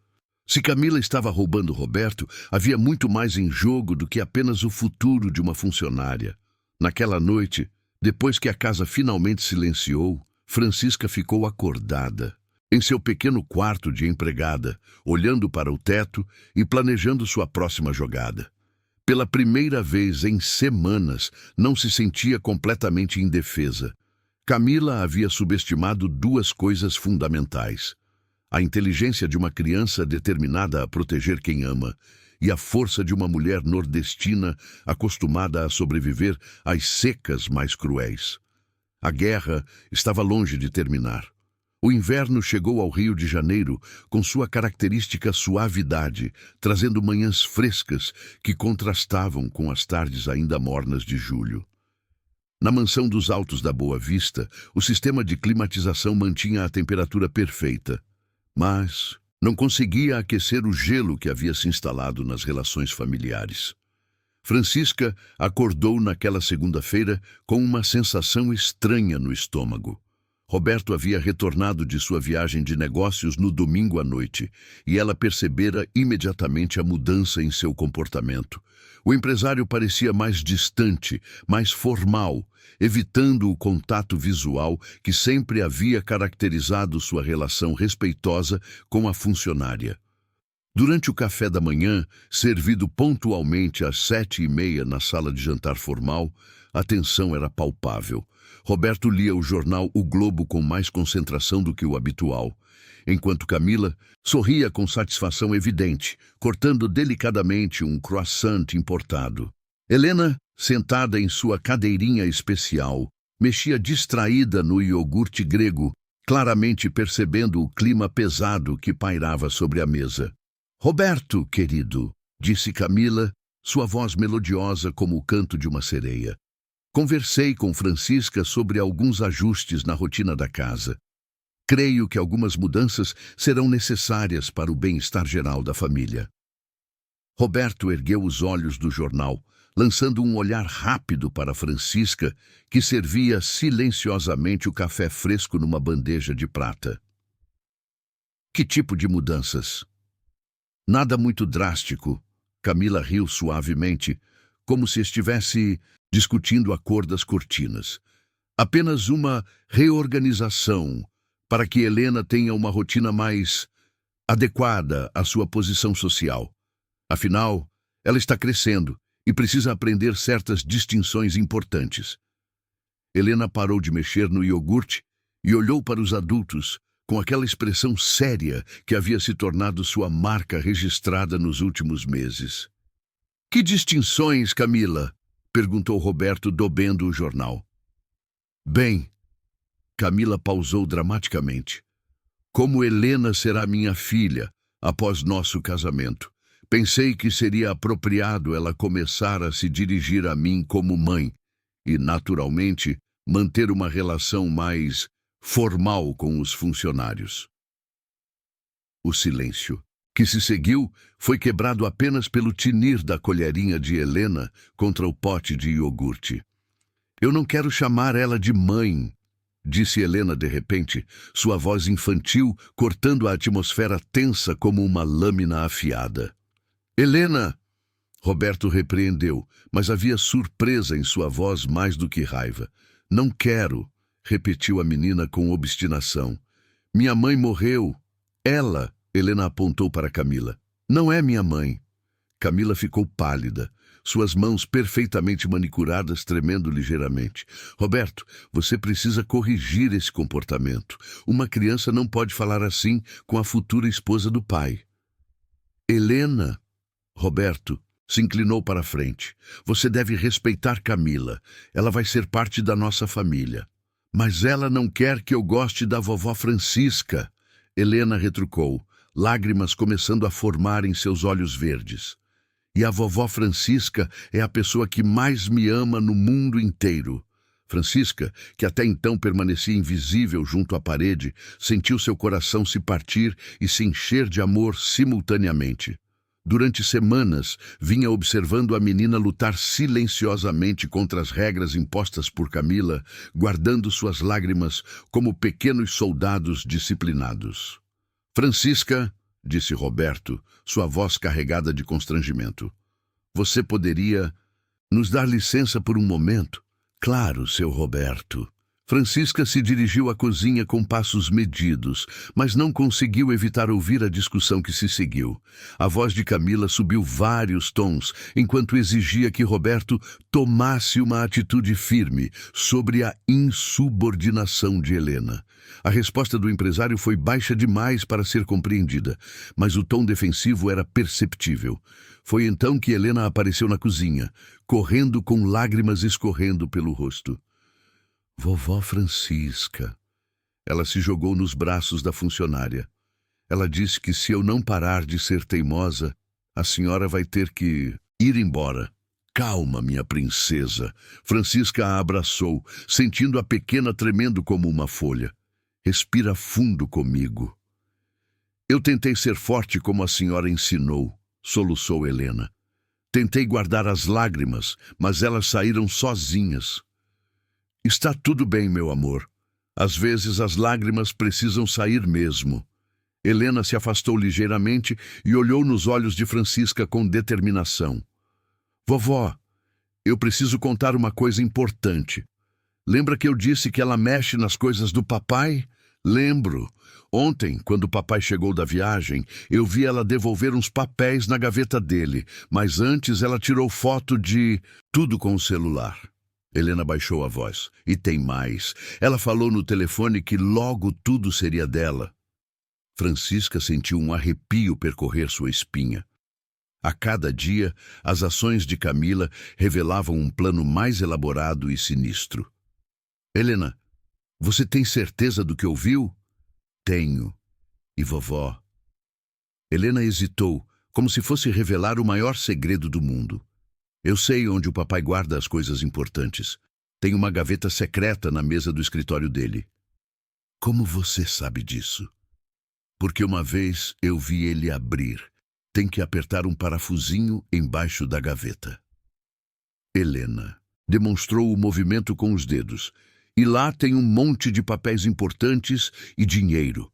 Se Camila estava roubando Roberto, havia muito mais em jogo do que apenas o futuro de uma funcionária. Naquela noite, depois que a casa finalmente silenciou, Francisca ficou acordada, em seu pequeno quarto de empregada, olhando para o teto e planejando sua próxima jogada. Pela primeira vez em semanas, não se sentia completamente indefesa. Camila havia subestimado duas coisas fundamentais: a inteligência de uma criança determinada a proteger quem ama e a força de uma mulher nordestina acostumada a sobreviver às secas mais cruéis. A guerra estava longe de terminar. O inverno chegou ao Rio de Janeiro com sua característica suavidade, trazendo manhãs frescas que contrastavam com as tardes ainda mornas de julho. Na mansão dos Altos da Boa Vista, o sistema de climatização mantinha a temperatura perfeita, mas não conseguia aquecer o gelo que havia se instalado nas relações familiares. Francisca acordou naquela segunda-feira com uma sensação estranha no estômago. Roberto havia retornado de sua viagem de negócios no domingo à noite, e ela percebera imediatamente a mudança em seu comportamento. O empresário parecia mais distante, mais formal, evitando o contato visual que sempre havia caracterizado sua relação respeitosa com a funcionária. Durante o café da manhã, servido pontualmente às 7h30 na sala de jantar formal, a tensão era palpável. Roberto lia o jornal O Globo com mais concentração do que o habitual, enquanto Camila sorria com satisfação evidente, cortando delicadamente um croissant importado. Helena, sentada em sua cadeirinha especial, mexia distraída no iogurte grego, claramente percebendo o clima pesado que pairava sobre a mesa. Roberto, querido, disse Camila, sua voz melodiosa como o canto de uma sereia. Conversei com Francisca sobre alguns ajustes na rotina da casa. Creio que algumas mudanças serão necessárias para o bem-estar geral da família. Roberto ergueu os olhos do jornal, lançando um olhar rápido para Francisca, que servia silenciosamente o café fresco numa bandeja de prata. Que tipo de mudanças? Nada muito drástico. Camila riu suavemente, como se estivesse discutindo a cor das cortinas. Apenas uma reorganização para que Helena tenha uma rotina mais adequada à sua posição social. Afinal, ela está crescendo e precisa aprender certas distinções importantes. Helena parou de mexer no iogurte e olhou para os adultos com aquela expressão séria que havia se tornado sua marca registrada nos últimos meses. Que distinções, Camila? Perguntou Roberto, dobendo o jornal. Bem, Camila pausou dramaticamente. Como Helena será minha filha após nosso casamento, pensei que seria apropriado ela começar a se dirigir a mim como mãe e, naturalmente, manter uma relação mais formal com os funcionários. O silêncio que se seguiu foi quebrado apenas pelo tinir da colherinha de Helena contra o pote de iogurte. Eu não quero chamar ela de mãe, disse Helena de repente, sua voz infantil cortando a atmosfera tensa como uma lâmina afiada. Helena! Roberto repreendeu, mas havia surpresa em sua voz mais do que raiva. Não quero, repetiu a menina com obstinação. Minha mãe morreu. Ela, Helena apontou para Camila. Não é minha mãe. Camila ficou pálida, suas mãos perfeitamente manicuradas tremendo ligeiramente. Roberto, você precisa corrigir esse comportamento. Uma criança não pode falar assim com a futura esposa do pai. Helena, Roberto se inclinou para a frente. Você deve respeitar Camila. Ela vai ser parte da nossa família. Mas ela não quer que eu goste da vovó Francisca. Helena retrucou, lágrimas começando a formar em seus olhos verdes. E a vovó Francisca é a pessoa que mais me ama no mundo inteiro. Francisca, que até então permanecia invisível junto à parede, sentiu seu coração se partir e se encher de amor simultaneamente. Durante semanas, vinha observando a menina lutar silenciosamente contra as regras impostas por Camila, guardando suas lágrimas como pequenos soldados disciplinados. Francisca, disse Roberto, sua voz carregada de constrangimento. Você poderia nos dar licença por um momento? Claro, seu Roberto. Francisca se dirigiu à cozinha com passos medidos, mas não conseguiu evitar ouvir a discussão que se seguiu. A voz de Camila subiu vários tons, enquanto exigia que Roberto tomasse uma atitude firme sobre a insubordinação de Helena. A resposta do empresário foi baixa demais para ser compreendida, mas o tom defensivo era perceptível. Foi então que Helena apareceu na cozinha, correndo com lágrimas escorrendo pelo rosto. Vovó Francisca. Ela se jogou nos braços da funcionária. Ela disse que se eu não parar de ser teimosa, a senhora vai ter que ir embora. Calma, minha princesa. Francisca a abraçou, sentindo a pequena tremendo como uma folha. Respira fundo comigo. Eu tentei ser forte como a senhora ensinou, soluçou Helena. Tentei guardar as lágrimas, mas elas saíram sozinhas. Está tudo bem, meu amor. Às vezes as lágrimas precisam sair mesmo. Helena se afastou ligeiramente e olhou nos olhos de Francisca com determinação. Vovó, eu preciso contar uma coisa importante. Lembra que eu disse que ela mexe nas coisas do papai? Lembro. Ontem, quando o papai chegou da viagem, eu vi ela devolver uns papéis na gaveta dele, mas antes ela tirou foto de tudo com o celular. Helena baixou a voz. E tem mais. Ela falou no telefone que logo tudo seria dela. Francisca sentiu um arrepio percorrer sua espinha. A cada dia, as ações de Camila revelavam um plano mais elaborado e sinistro. Helena, você tem certeza do que ouviu? Tenho. E vovó? Helena hesitou, como se fosse revelar o maior segredo do mundo. Eu sei onde o papai guarda as coisas importantes. Tem uma gaveta secreta na mesa do escritório dele. Como você sabe disso? Porque uma vez eu vi ele abrir. Tem que apertar um parafusinho embaixo da gaveta. Helena demonstrou o movimento com os dedos. E lá tem um monte de papéis importantes e dinheiro.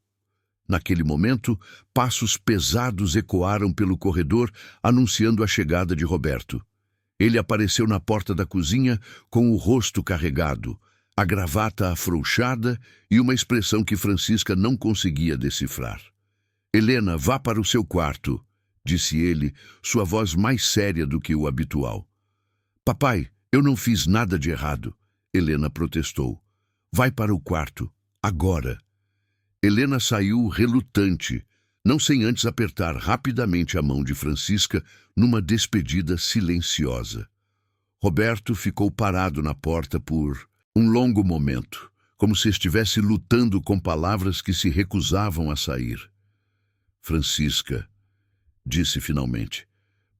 Naquele momento, passos pesados ecoaram pelo corredor, anunciando a chegada de Roberto. Ele apareceu na porta da cozinha com o rosto carregado, a gravata afrouxada e uma expressão que Francisca não conseguia decifrar. Helena, vá para o seu quarto, disse ele, sua voz mais séria do que o habitual. Papai, eu não fiz nada de errado, Helena protestou. Vai para o quarto, agora. Helena saiu relutante, não sem antes apertar rapidamente a mão de Francisca numa despedida silenciosa. Roberto ficou parado na porta por um longo momento, como se estivesse lutando com palavras que se recusavam a sair. Francisca, disse finalmente,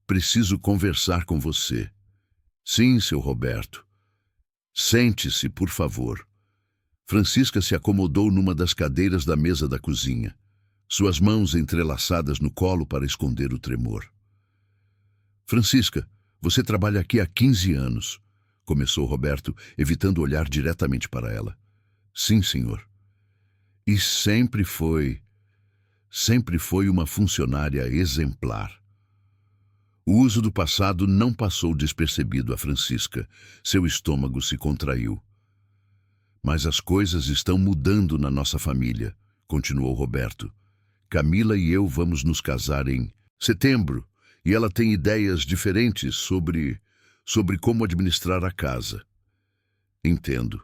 preciso conversar com você. Sim, seu Roberto. Sente-se, por favor. Francisca se acomodou numa das cadeiras da mesa da cozinha, suas mãos entrelaçadas no colo para esconder o tremor. Francisca, você trabalha aqui há 15 anos, começou Roberto, evitando olhar diretamente para ela. Sim, senhor. E sempre foi uma funcionária exemplar. O uso do passado não passou despercebido a Francisca. Seu estômago se contraiu. Mas as coisas estão mudando na nossa família, continuou Roberto. Camila e eu vamos nos casar em setembro, e ela tem ideias diferentes sobre como administrar a casa. Entendo.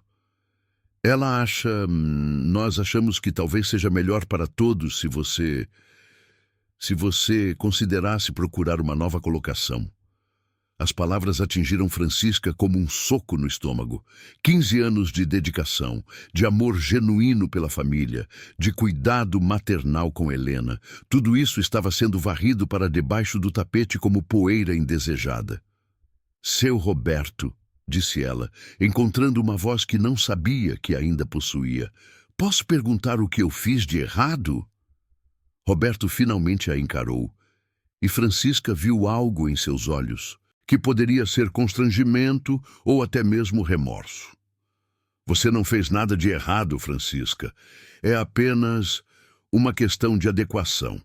Ela acha... Nós achamos que talvez seja melhor para todos se você considerasse procurar uma nova colocação. As palavras atingiram Francisca como um soco no estômago. 15 anos de dedicação, de amor genuíno pela família, de cuidado maternal com Helena. Tudo isso estava sendo varrido para debaixo do tapete como poeira indesejada. Seu Roberto, disse ela, encontrando uma voz que não sabia que ainda possuía. Posso perguntar o que eu fiz de errado? Roberto finalmente a encarou, e Francisca viu algo em seus olhos, que poderia ser constrangimento ou até mesmo remorso. Você não fez nada de errado, Francisca. É apenas uma questão de adequação.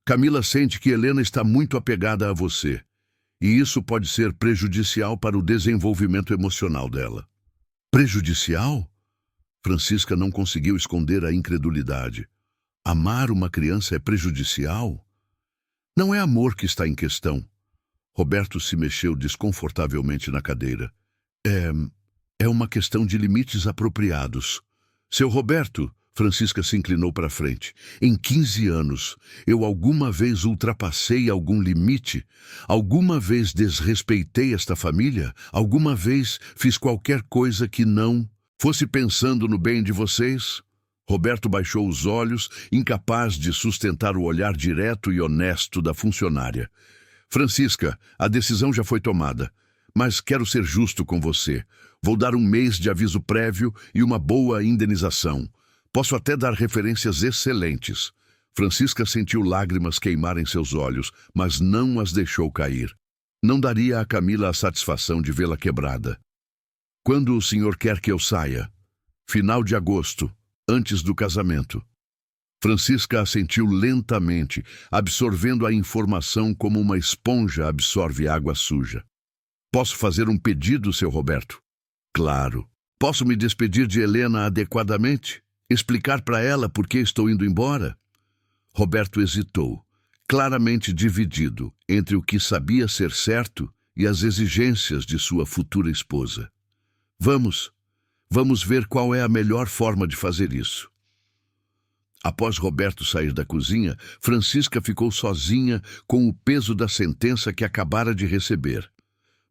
Camila sente que Helena está muito apegada a você, e isso pode ser prejudicial para o desenvolvimento emocional dela. Prejudicial? Francisca não conseguiu esconder a incredulidade. Amar uma criança é prejudicial? Não é amor que está em questão. Roberto se mexeu desconfortavelmente na cadeira. É uma questão de limites apropriados. Seu Roberto, Francisca se inclinou para frente. Em 15 anos, eu alguma vez ultrapassei algum limite? Alguma vez desrespeitei esta família? Alguma vez fiz qualquer coisa que não fosse pensando no bem de vocês? Roberto baixou os olhos, incapaz de sustentar o olhar direto e honesto da funcionária. Francisca, a decisão já foi tomada, mas quero ser justo com você. Vou dar um mês de aviso prévio e uma boa indenização. Posso até dar referências excelentes. Francisca sentiu lágrimas queimarem seus olhos, mas não as deixou cair. Não daria a Camila a satisfação de vê-la quebrada. Quando o senhor quer que eu saia? Final de agosto, antes do casamento. Francisca assentiu lentamente, absorvendo a informação como uma esponja absorve água suja. Posso fazer um pedido, seu Roberto? Claro. Posso me despedir de Helena adequadamente? Explicar para ela por que estou indo embora? Roberto hesitou, claramente dividido entre o que sabia ser certo e as exigências de sua futura esposa. Vamos ver qual é a melhor forma de fazer isso. Após Roberto sair da cozinha, Francisca ficou sozinha com o peso da sentença que acabara de receber.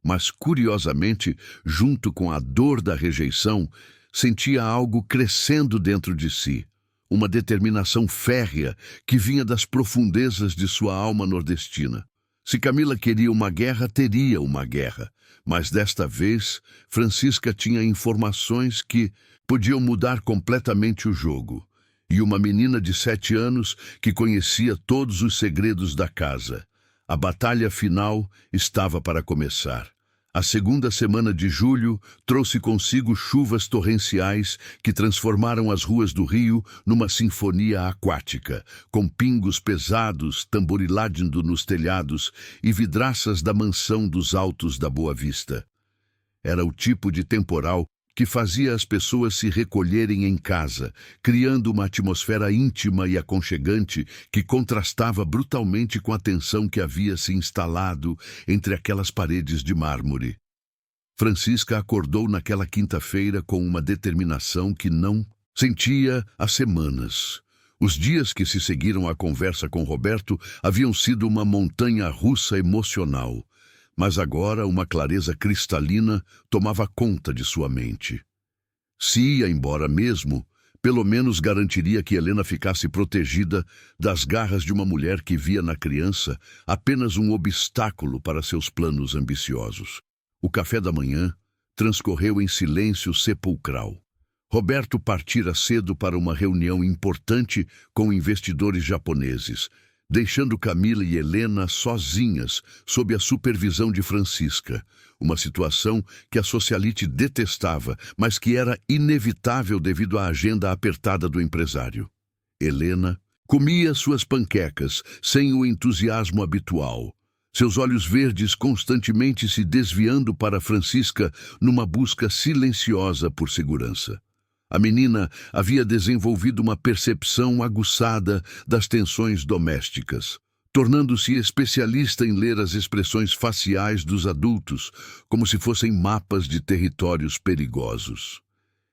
Mas, curiosamente, junto com a dor da rejeição, sentia algo crescendo dentro de si, uma determinação férrea que vinha das profundezas de sua alma nordestina. Se Camila queria uma guerra, teria uma guerra. Mas desta vez, Francisca tinha informações que podiam mudar completamente o jogo. E uma menina de 7 anos que conhecia todos os segredos da casa. A batalha final estava para começar. A segunda semana de julho trouxe consigo chuvas torrenciais que transformaram as ruas do Rio numa sinfonia aquática, com pingos pesados tamborilando nos telhados e vidraças da mansão dos altos da Boa Vista. Era o tipo de temporal que fazia as pessoas se recolherem em casa, criando uma atmosfera íntima e aconchegante que contrastava brutalmente com a tensão que havia se instalado entre aquelas paredes de mármore. Francisca acordou naquela quinta-feira com uma determinação que não sentia há semanas. Os dias que se seguiram à conversa com Roberto haviam sido uma montanha-russa emocional. Mas agora uma clareza cristalina tomava conta de sua mente. Se ia embora mesmo, pelo menos garantiria que Helena ficasse protegida das garras de uma mulher que via na criança apenas um obstáculo para seus planos ambiciosos. O café da manhã transcorreu em silêncio sepulcral. Roberto partira cedo para uma reunião importante com investidores japoneses, deixando Camila e Helena sozinhas sob a supervisão de Francisca, uma situação que a socialite detestava, mas que era inevitável devido à agenda apertada do empresário. Helena comia suas panquecas sem o entusiasmo habitual. seus olhos verdes constantemente se desviando para Francisca numa busca silenciosa por segurança. A menina havia desenvolvido uma percepção aguçada das tensões domésticas, tornando-se especialista em ler as expressões faciais dos adultos, como se fossem mapas de territórios perigosos.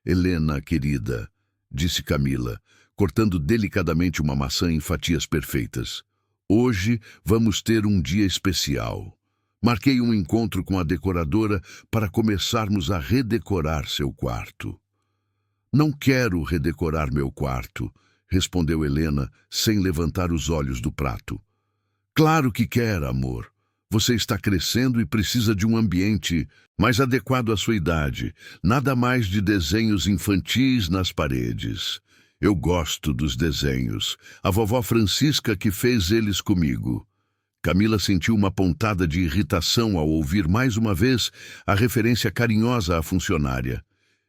"Helena, querida", disse Camila, cortando delicadamente uma maçã em fatias perfeitas. "Hoje vamos ter um dia especial. Marquei um encontro com a decoradora para começarmos a redecorar seu quarto." "Não quero redecorar meu quarto", respondeu Helena, sem levantar os olhos do prato. "Claro que quer, amor. Você está crescendo e precisa de um ambiente mais adequado à sua idade. Nada mais de desenhos infantis nas paredes. Eu gosto dos desenhos. A vovó Francisca que fez eles comigo." Camila sentiu uma pontada de irritação ao ouvir mais uma vez a referência carinhosa à funcionária.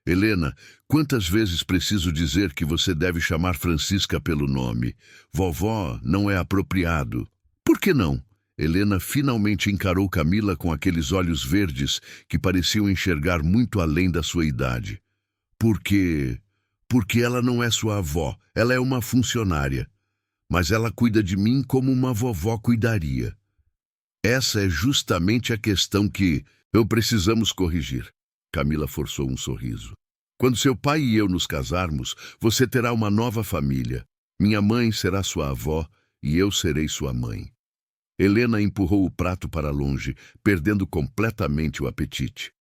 "Helena, quantas vezes preciso dizer que você deve chamar Francisca pelo nome? Vovó não é apropriado." "Por que não?" Helena finalmente encarou Camila com aqueles olhos verdes que pareciam enxergar muito além da sua idade. Porque ela não é sua avó, ela é uma funcionária. Mas ela cuida de mim como uma vovó cuidaria. Essa é justamente a questão que eu precisamos corrigir." Camila forçou um sorriso. "Quando seu pai e eu nos casarmos, você terá uma nova família. Minha mãe será sua avó e eu serei sua mãe." Helena empurrou o prato para longe, perdendo completamente o apetite.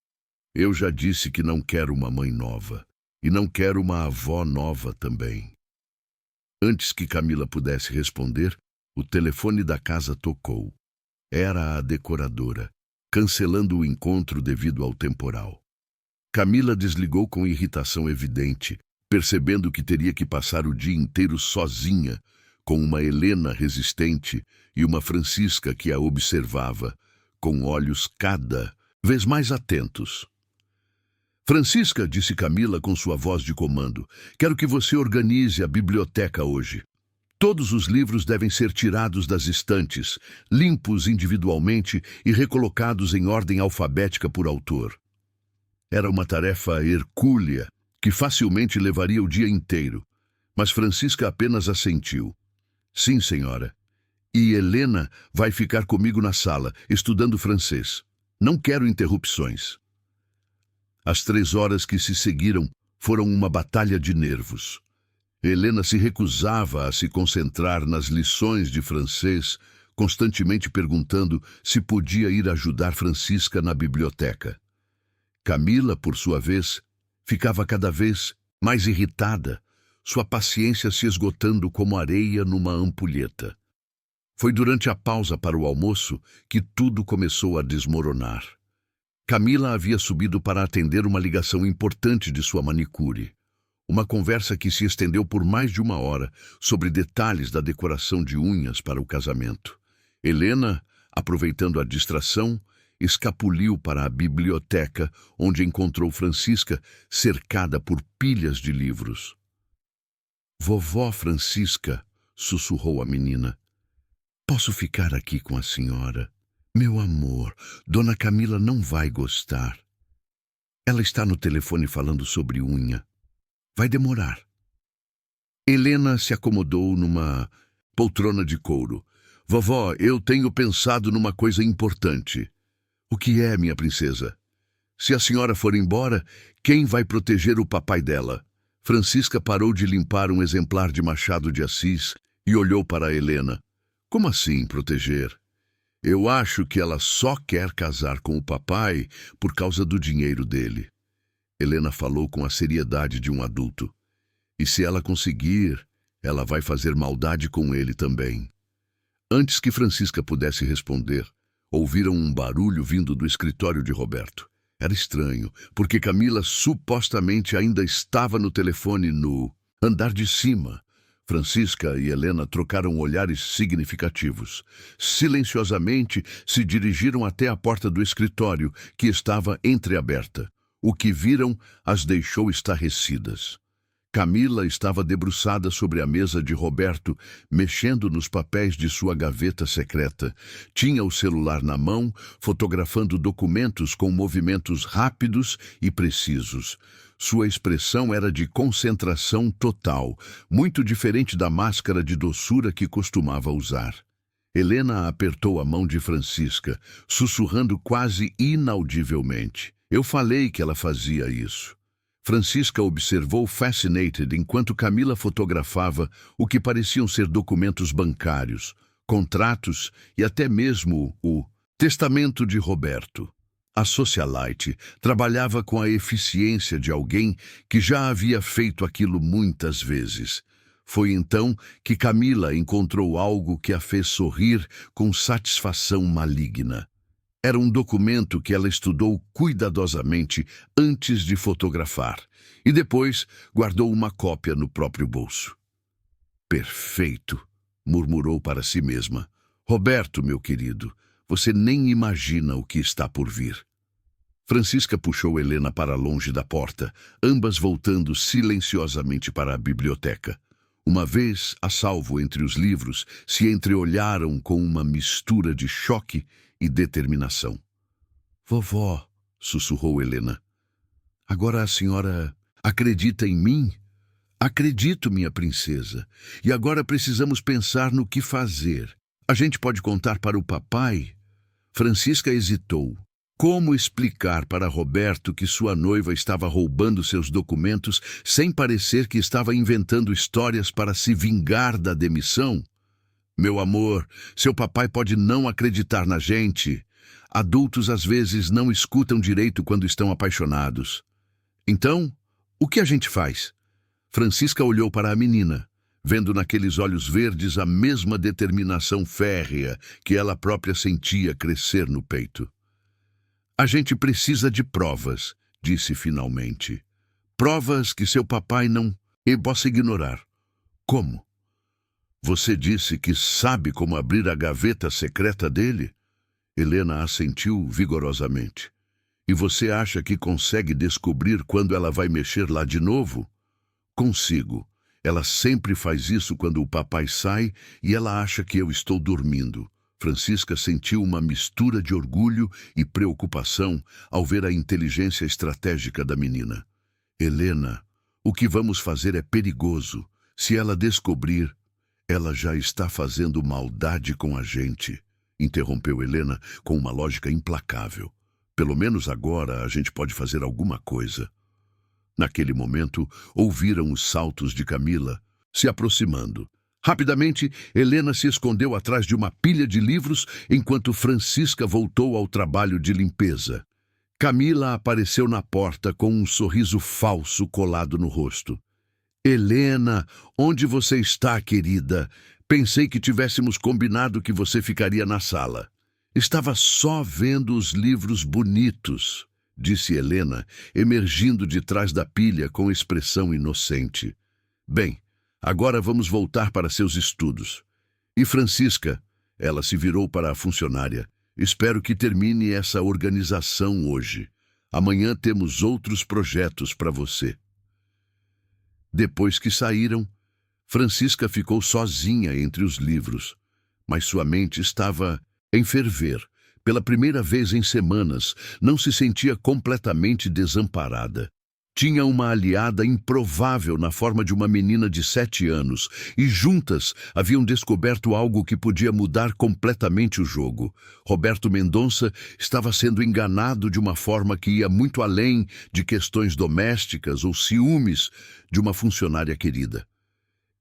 "Eu já disse que não quero uma mãe nova. E não quero uma avó nova também." Antes que Camila pudesse responder, o telefone da casa tocou. Era a decoradora, cancelando o encontro devido ao temporal. Camila desligou com irritação evidente, percebendo que teria que passar o dia inteiro sozinha, com uma Helena resistente e uma Francisca que a observava, com olhos cada vez mais atentos. "Francisca", disse Camila com sua voz de comando, "quero que você organize a biblioteca hoje. Todos os livros devem ser tirados das estantes, limpos individualmente e recolocados em ordem alfabética por autor." Era uma tarefa hercúlea, que facilmente levaria o dia inteiro, mas Francisca apenas assentiu. "Sim, senhora. E Helena vai ficar comigo na sala, estudando francês. Não quero interrupções." As 3 horas que se seguiram foram uma batalha de nervos. Helena se recusava a se concentrar nas lições de francês, constantemente perguntando se podia ir ajudar Francisca na biblioteca. Camila, por sua vez, ficava cada vez mais irritada, sua paciência se esgotando como areia numa ampulheta. Foi durante a pausa para o almoço que tudo começou a desmoronar. Camila havia subido para atender uma ligação importante de sua manicure. Uma conversa que se estendeu por mais de 1 hora sobre detalhes da decoração de unhas para o casamento. Helena, aproveitando a distração, escapuliu para a biblioteca, onde encontrou Francisca cercada por pilhas de livros. "Vovó Francisca", sussurrou a menina, "posso ficar aqui com a senhora? Meu amor, Dona Camila não vai gostar. Ela está no telefone falando sobre unha. Vai demorar." Helena se acomodou numa poltrona de couro. "Vovó, eu tenho pensado numa coisa importante." "O que é, minha princesa?" "Se a senhora for embora, quem vai proteger o papai dela?" Francisca parou de limpar um exemplar de Machado de Assis e olhou para Helena. "Como assim, proteger? Eu acho que ela só quer casar com o papai por causa do dinheiro dele." Helena falou com a seriedade de um adulto. "E se ela conseguir, ela vai fazer maldade com ele também." Antes que Francisca pudesse responder, ouviram um barulho vindo do escritório de Roberto. Era estranho, porque Camila supostamente ainda estava no telefone no andar de cima. Francisca e Helena trocaram olhares significativos. Silenciosamente se dirigiram até a porta do escritório, que estava entreaberta. O que viram as deixou estarrecidas. Camila estava debruçada sobre a mesa de Roberto, mexendo nos papéis de sua gaveta secreta. Tinha o celular na mão, fotografando documentos com movimentos rápidos e precisos. Sua expressão era de concentração total, muito diferente da máscara de doçura que costumava usar. Helena apertou a mão de Francisca, sussurrando quase inaudivelmente. Eu falei que ela fazia isso. Francisca observou fascinated enquanto Camila fotografava o que pareciam ser documentos bancários, contratos e até mesmo o testamento de Roberto. A socialite trabalhava com a eficiência de alguém que já havia feito aquilo muitas vezes. Foi então que Camila encontrou algo que a fez sorrir com satisfação maligna. Era um documento que ela estudou cuidadosamente antes de fotografar e depois guardou uma cópia no próprio bolso. Perfeito, murmurou para si mesma. Roberto, meu querido, você nem imagina o que está por vir. Francisca puxou Helena para longe da porta, ambas voltando silenciosamente para a biblioteca. Uma vez, a salvo entre os livros, se entreolharam com uma mistura de choque e determinação. Vovó, sussurrou Helena, agora a senhora acredita em mim? Acredito, minha princesa. E agora precisamos pensar no que fazer. A gente pode contar para o papai? Francisca hesitou. Como explicar para Roberto que sua noiva estava roubando seus documentos sem parecer que estava inventando histórias para se vingar da demissão? Meu amor, seu papai pode não acreditar na gente. Adultos às vezes não escutam direito quando estão apaixonados. Então, o que a gente faz? Francisca olhou para a menina, vendo naqueles olhos verdes a mesma determinação férrea que ela própria sentia crescer no peito. A gente precisa de provas, disse finalmente. Provas que seu papai não possa ignorar. Como? Você disse que sabe como abrir a gaveta secreta dele? Helena assentiu vigorosamente. E você acha que consegue descobrir quando ela vai mexer lá de novo? Consigo. Ela sempre faz isso quando o papai sai e ela acha que eu estou dormindo. Francisca sentiu uma mistura de orgulho e preocupação ao ver a inteligência estratégica da menina. Helena, o que vamos fazer é perigoso. Se ela descobrir, ela já está fazendo maldade com a gente, interrompeu Helena com uma lógica implacável. Pelo menos agora a gente pode fazer alguma coisa. Naquele momento, ouviram os saltos de Camila, se aproximando. Rapidamente, Helena se escondeu atrás de uma pilha de livros enquanto Francisca voltou ao trabalho de limpeza. Camila apareceu na porta com um sorriso falso colado no rosto. Helena, onde você está, querida? Pensei que tivéssemos combinado que você ficaria na sala. Estava só vendo os livros bonitos, disse Helena, emergindo de trás da pilha com expressão inocente. Bem, agora vamos voltar para seus estudos. E Francisca, ela se virou para a funcionária, espero que termine essa organização hoje. Amanhã temos outros projetos para você. Depois que saíram, Francisca ficou sozinha entre os livros, mas sua mente estava em ferver. Pela primeira vez em semanas, não se sentia completamente desamparada. Tinha uma aliada improvável na forma de uma menina de 7 anos, e juntas haviam descoberto algo que podia mudar completamente o jogo. Roberto Mendonça estava sendo enganado de uma forma que ia muito além de questões domésticas ou ciúmes de uma funcionária querida.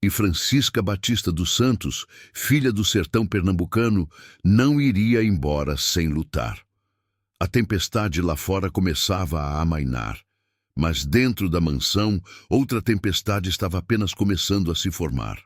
E Francisca Batista dos Santos, filha do sertão pernambucano, não iria embora sem lutar. A tempestade lá fora começava a amainar. Mas dentro da mansão, outra tempestade estava apenas começando a se formar.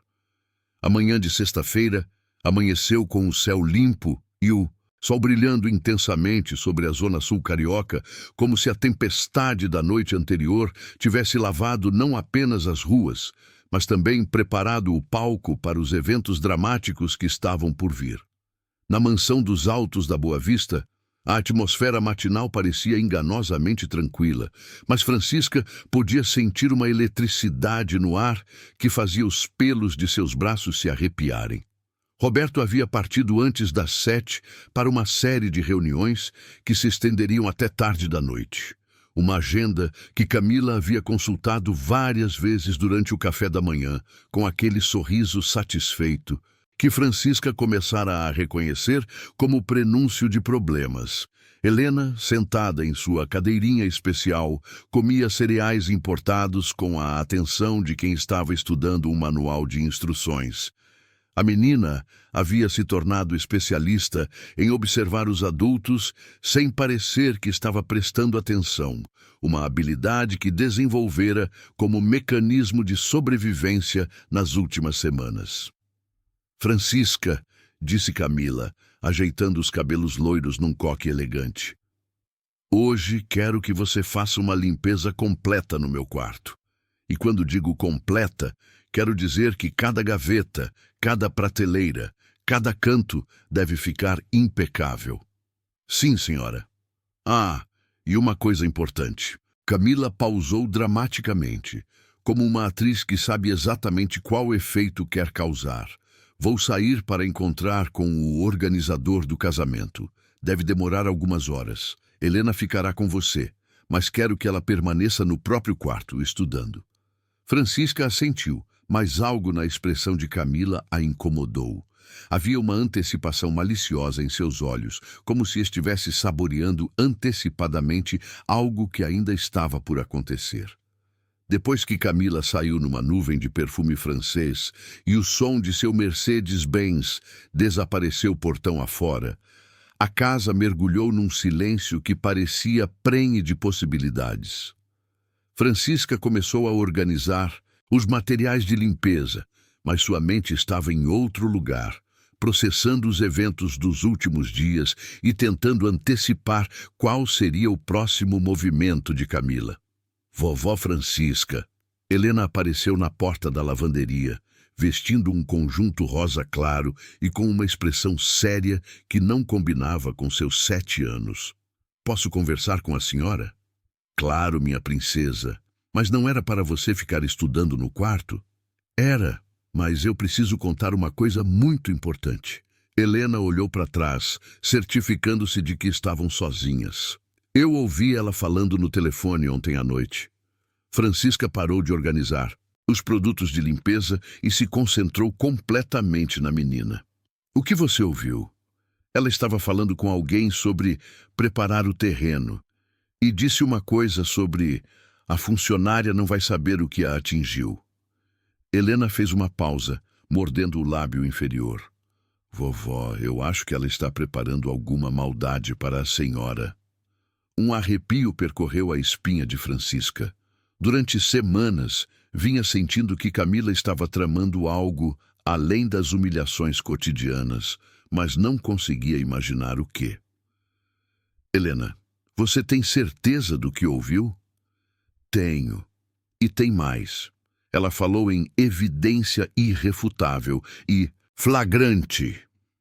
A manhã de sexta-feira amanheceu com o céu limpo e o sol brilhando intensamente sobre a zona sul carioca, como se a tempestade da noite anterior tivesse lavado não apenas as ruas, mas também preparado o palco para os eventos dramáticos que estavam por vir. Na mansão dos Altos da Boa Vista, A atmosfera matinal parecia enganosamente tranquila, mas Francisca podia sentir uma eletricidade no ar que fazia os pelos de seus braços se arrepiarem. Roberto havia partido antes das 7 para uma série de reuniões que se estenderiam até tarde da noite. Uma agenda que Camila havia consultado várias vezes durante o café da manhã, com aquele sorriso satisfeito, que Francisca começara a reconhecer como prenúncio de problemas. Helena, sentada em sua cadeirinha especial, comia cereais importados com a atenção de quem estava estudando um manual de instruções. A menina havia se tornado especialista em observar os adultos sem parecer que estava prestando atenção, uma habilidade que desenvolvera como mecanismo de sobrevivência nas últimas semanas. Francisca, disse Camila, ajeitando os cabelos loiros num coque elegante. Hoje quero que você faça uma limpeza completa no meu quarto. E quando digo completa, quero dizer que cada gaveta, cada prateleira, cada canto deve ficar impecável. Sim, senhora. Ah, e uma coisa importante. Camila pausou dramaticamente, como uma atriz que sabe exatamente qual efeito quer causar. Vou sair para encontrar com o organizador do casamento. Deve demorar algumas horas. Helena ficará com você, mas quero que ela permaneça no próprio quarto, estudando. Francisca assentiu, mas algo na expressão de Camila a incomodou. Havia uma antecipação maliciosa em seus olhos, como se estivesse saboreando antecipadamente algo que ainda estava por acontecer. Depois que Camila saiu numa nuvem de perfume francês e o som de seu Mercedes-Benz desapareceu portão afora, a casa mergulhou num silêncio que parecia prenhe de possibilidades. Francisca começou a organizar os materiais de limpeza, mas sua mente estava em outro lugar, processando os eventos dos últimos dias e tentando antecipar qual seria o próximo movimento de Camila. Vovó Francisca. Helena apareceu na porta da lavanderia, vestindo um conjunto rosa claro e com uma expressão séria que não combinava com seus 7 anos. Posso conversar com a senhora? Claro, minha princesa. Mas não era para você ficar estudando no quarto? Era, mas eu preciso contar uma coisa muito importante. Helena olhou para trás, certificando-se de que estavam sozinhas. Eu ouvi ela falando no telefone ontem à noite. Francisca parou de organizar os produtos de limpeza e se concentrou completamente na menina. O que você ouviu? Ela estava falando com alguém sobre preparar o terreno e disse uma coisa sobre a funcionária não vai saber o que a atingiu. Helena fez uma pausa, mordendo o lábio inferior. Vovó, eu acho que ela está preparando alguma maldade para a senhora. Um arrepio percorreu a espinha de Francisca. Durante semanas, vinha sentindo que Camila estava tramando algo além das humilhações cotidianas, mas não conseguia imaginar o quê. Helena, você tem certeza do que ouviu? Tenho. E tem mais. Ela falou em evidência irrefutável e flagrante.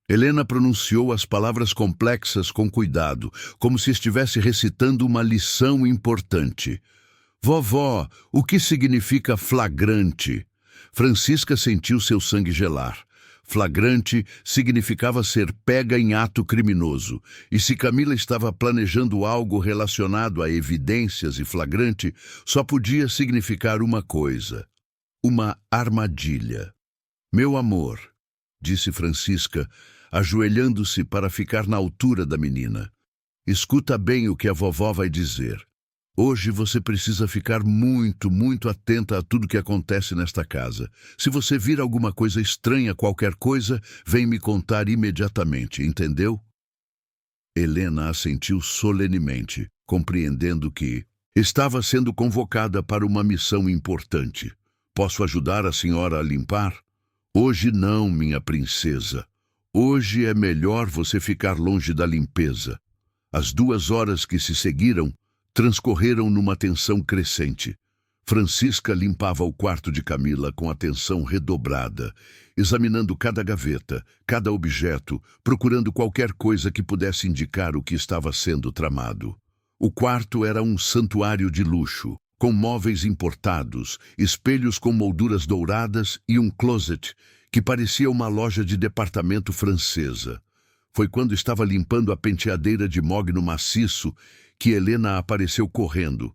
Helena pronunciou as palavras complexas com cuidado, como se estivesse recitando uma lição importante. Vovó, o que significa flagrante? Francisca sentiu seu sangue gelar. Flagrante significava ser pega em ato criminoso, e se Camila estava planejando algo relacionado a evidências e flagrante, só podia significar uma coisa: uma armadilha. Meu amor, disse Francisca, ajoelhando-se para ficar na altura da menina. Escuta bem o que a vovó vai dizer. Hoje você precisa ficar muito, muito atenta a tudo que acontece nesta casa. Se você vir alguma coisa estranha, qualquer coisa, vem me contar imediatamente, entendeu? Helena assentiu solenemente, compreendendo que estava sendo convocada para uma missão importante. Posso ajudar a senhora a limpar? Hoje não, minha princesa. Hoje é melhor você ficar longe da limpeza. As 2 horas que se seguiram transcorreram numa tensão crescente. Francisca limpava o quarto de Camila com atenção redobrada, examinando cada gaveta, cada objeto, procurando qualquer coisa que pudesse indicar o que estava sendo tramado. O quarto era um santuário de luxo, com móveis importados, espelhos com molduras douradas e um closet que parecia uma loja de departamento francesa. Foi quando estava limpando a penteadeira de mogno maciço que Helena apareceu correndo,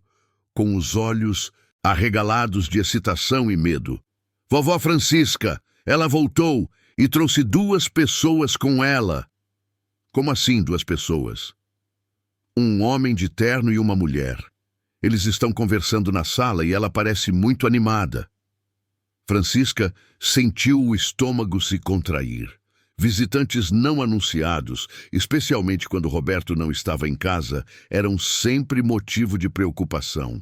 com os olhos arregalados de excitação e medo. Vovó Francisca, ela voltou e trouxe 2 pessoas com ela. Como assim 2 pessoas? Um homem de terno e uma mulher. Eles estão conversando na sala e ela parece muito animada. Francisca sentiu o estômago se contrair. Visitantes não anunciados, especialmente quando Roberto não estava em casa, eram sempre motivo de preocupação.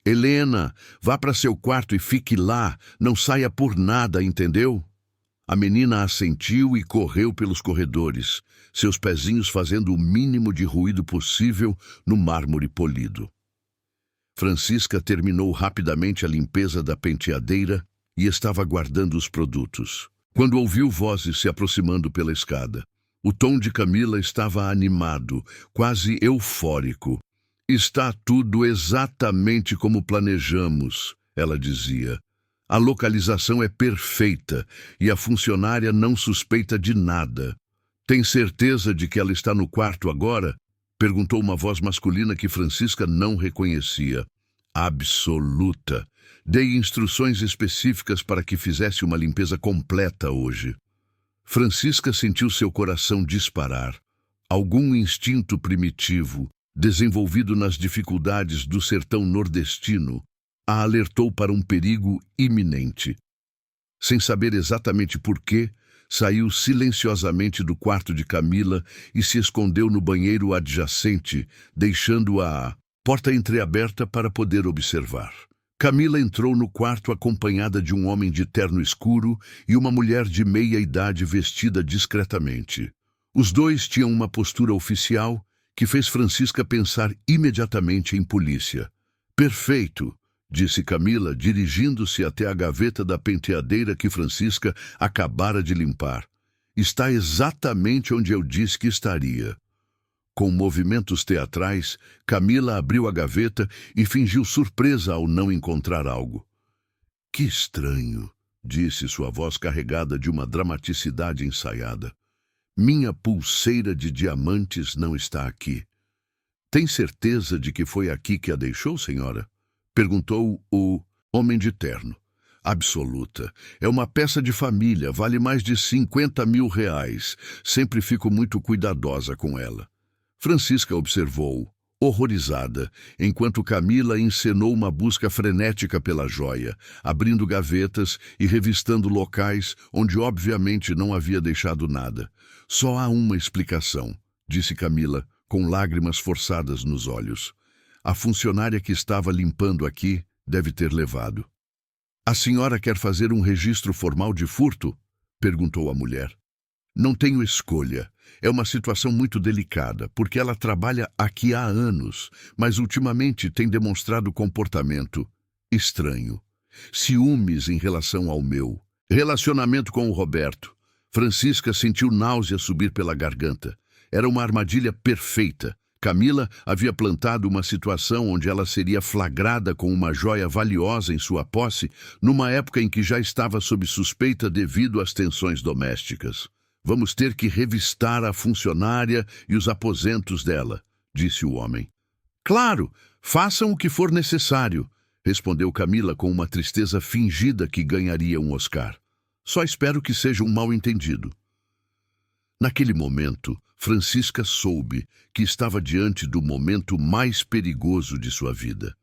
Helena, vá para seu quarto e fique lá, não saia por nada, entendeu? A menina assentiu e correu pelos corredores, seus pezinhos fazendo o mínimo de ruído possível no mármore polido. Francisca terminou rapidamente a limpeza da penteadeira e estava guardando os produtos, quando ouviu vozes se aproximando pela escada. O tom de Camila estava animado, quase eufórico. Está tudo exatamente como planejamos, ela dizia. A localização é perfeita e a funcionária não suspeita de nada. Tem certeza de que ela está no quarto agora? Perguntou uma voz masculina que Francisca não reconhecia. Absoluta. Dei instruções específicas para que fizesse uma limpeza completa hoje. Francisca sentiu seu coração disparar. Algum instinto primitivo, desenvolvido nas dificuldades do sertão nordestino, a alertou para um perigo iminente. Sem saber exatamente por quê, saiu silenciosamente do quarto de Camila e se escondeu no banheiro adjacente, deixando a porta entreaberta para poder observar. Camila entrou no quarto acompanhada de um homem de terno escuro e uma mulher de meia-idade vestida discretamente. Os 2 tinham uma postura oficial que fez Francisca pensar imediatamente em polícia. Perfeito, disse Camila, dirigindo-se até a gaveta da penteadeira que Francisca acabara de limpar. Está exatamente onde eu disse que estaria. Com movimentos teatrais, Camila abriu a gaveta e fingiu surpresa ao não encontrar algo. Que estranho, disse sua voz carregada de uma dramaticidade ensaiada. Minha pulseira de diamantes não está aqui. Tem certeza de que foi aqui que a deixou, senhora? Perguntou o homem de terno. Absoluta. É uma peça de família, vale mais de 50 mil reais. Sempre fico muito cuidadosa com ela. Francisca observou, horrorizada, enquanto Camila encenou uma busca frenética pela joia, abrindo gavetas e revistando locais onde obviamente não havia deixado nada. Só há uma explicação, disse Camila, com lágrimas forçadas nos olhos. A funcionária que estava limpando aqui deve ter levado. A senhora quer fazer um registro formal de furto? Perguntou a mulher. Não tenho escolha. É uma situação muito delicada, porque ela trabalha aqui há anos, mas ultimamente tem demonstrado comportamento estranho. Ciúmes em relação ao meu relacionamento com o Roberto. Francisca sentiu náusea subir pela garganta. Era uma armadilha perfeita. Camila havia plantado uma situação onde ela seria flagrada com uma joia valiosa em sua posse, numa época em que já estava sob suspeita devido às tensões domésticas. Vamos ter que revistar a funcionária e os aposentos dela, disse o homem. Claro, façam o que for necessário, respondeu Camila com uma tristeza fingida que ganharia um Oscar. Só espero que seja um mal-entendido. Naquele momento, Francisca soube que estava diante do momento mais perigoso de sua vida.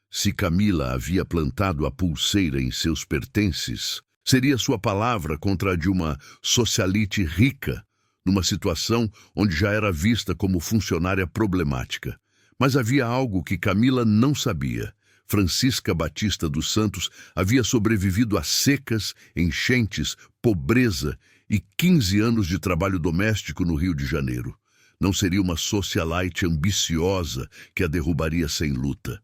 Se Camila havia plantado a pulseira em seus pertences, seria sua palavra contra a de uma socialite rica, numa situação onde já era vista como funcionária problemática. Mas havia algo que Camila não sabia. Francisca Batista dos Santos havia sobrevivido a secas, enchentes, pobreza e 15 anos de trabalho doméstico no Rio de Janeiro. Não seria uma socialite ambiciosa que a derrubaria sem luta.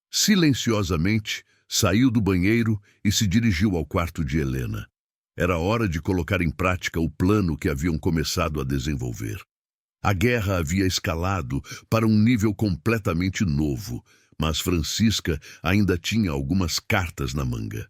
Silenciosamente, saiu do banheiro e se dirigiu ao quarto de Helena. Era hora de colocar em prática o plano que haviam começado a desenvolver. A guerra havia escalado para um nível completamente novo, mas Francisca ainda tinha algumas cartas na manga.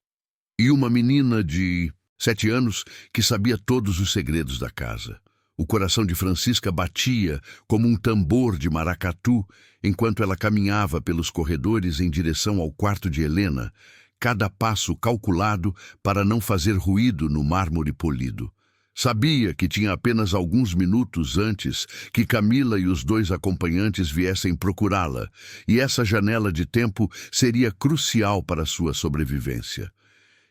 E uma menina de 7 anos que sabia todos os segredos da casa. O coração de Francisca batia como um tambor de maracatu enquanto ela caminhava pelos corredores em direção ao quarto de Helena, cada passo calculado para não fazer ruído no mármore polido. Sabia que tinha apenas alguns minutos antes que Camila e os 2 acompanhantes viessem procurá-la, e essa janela de tempo seria crucial para sua sobrevivência.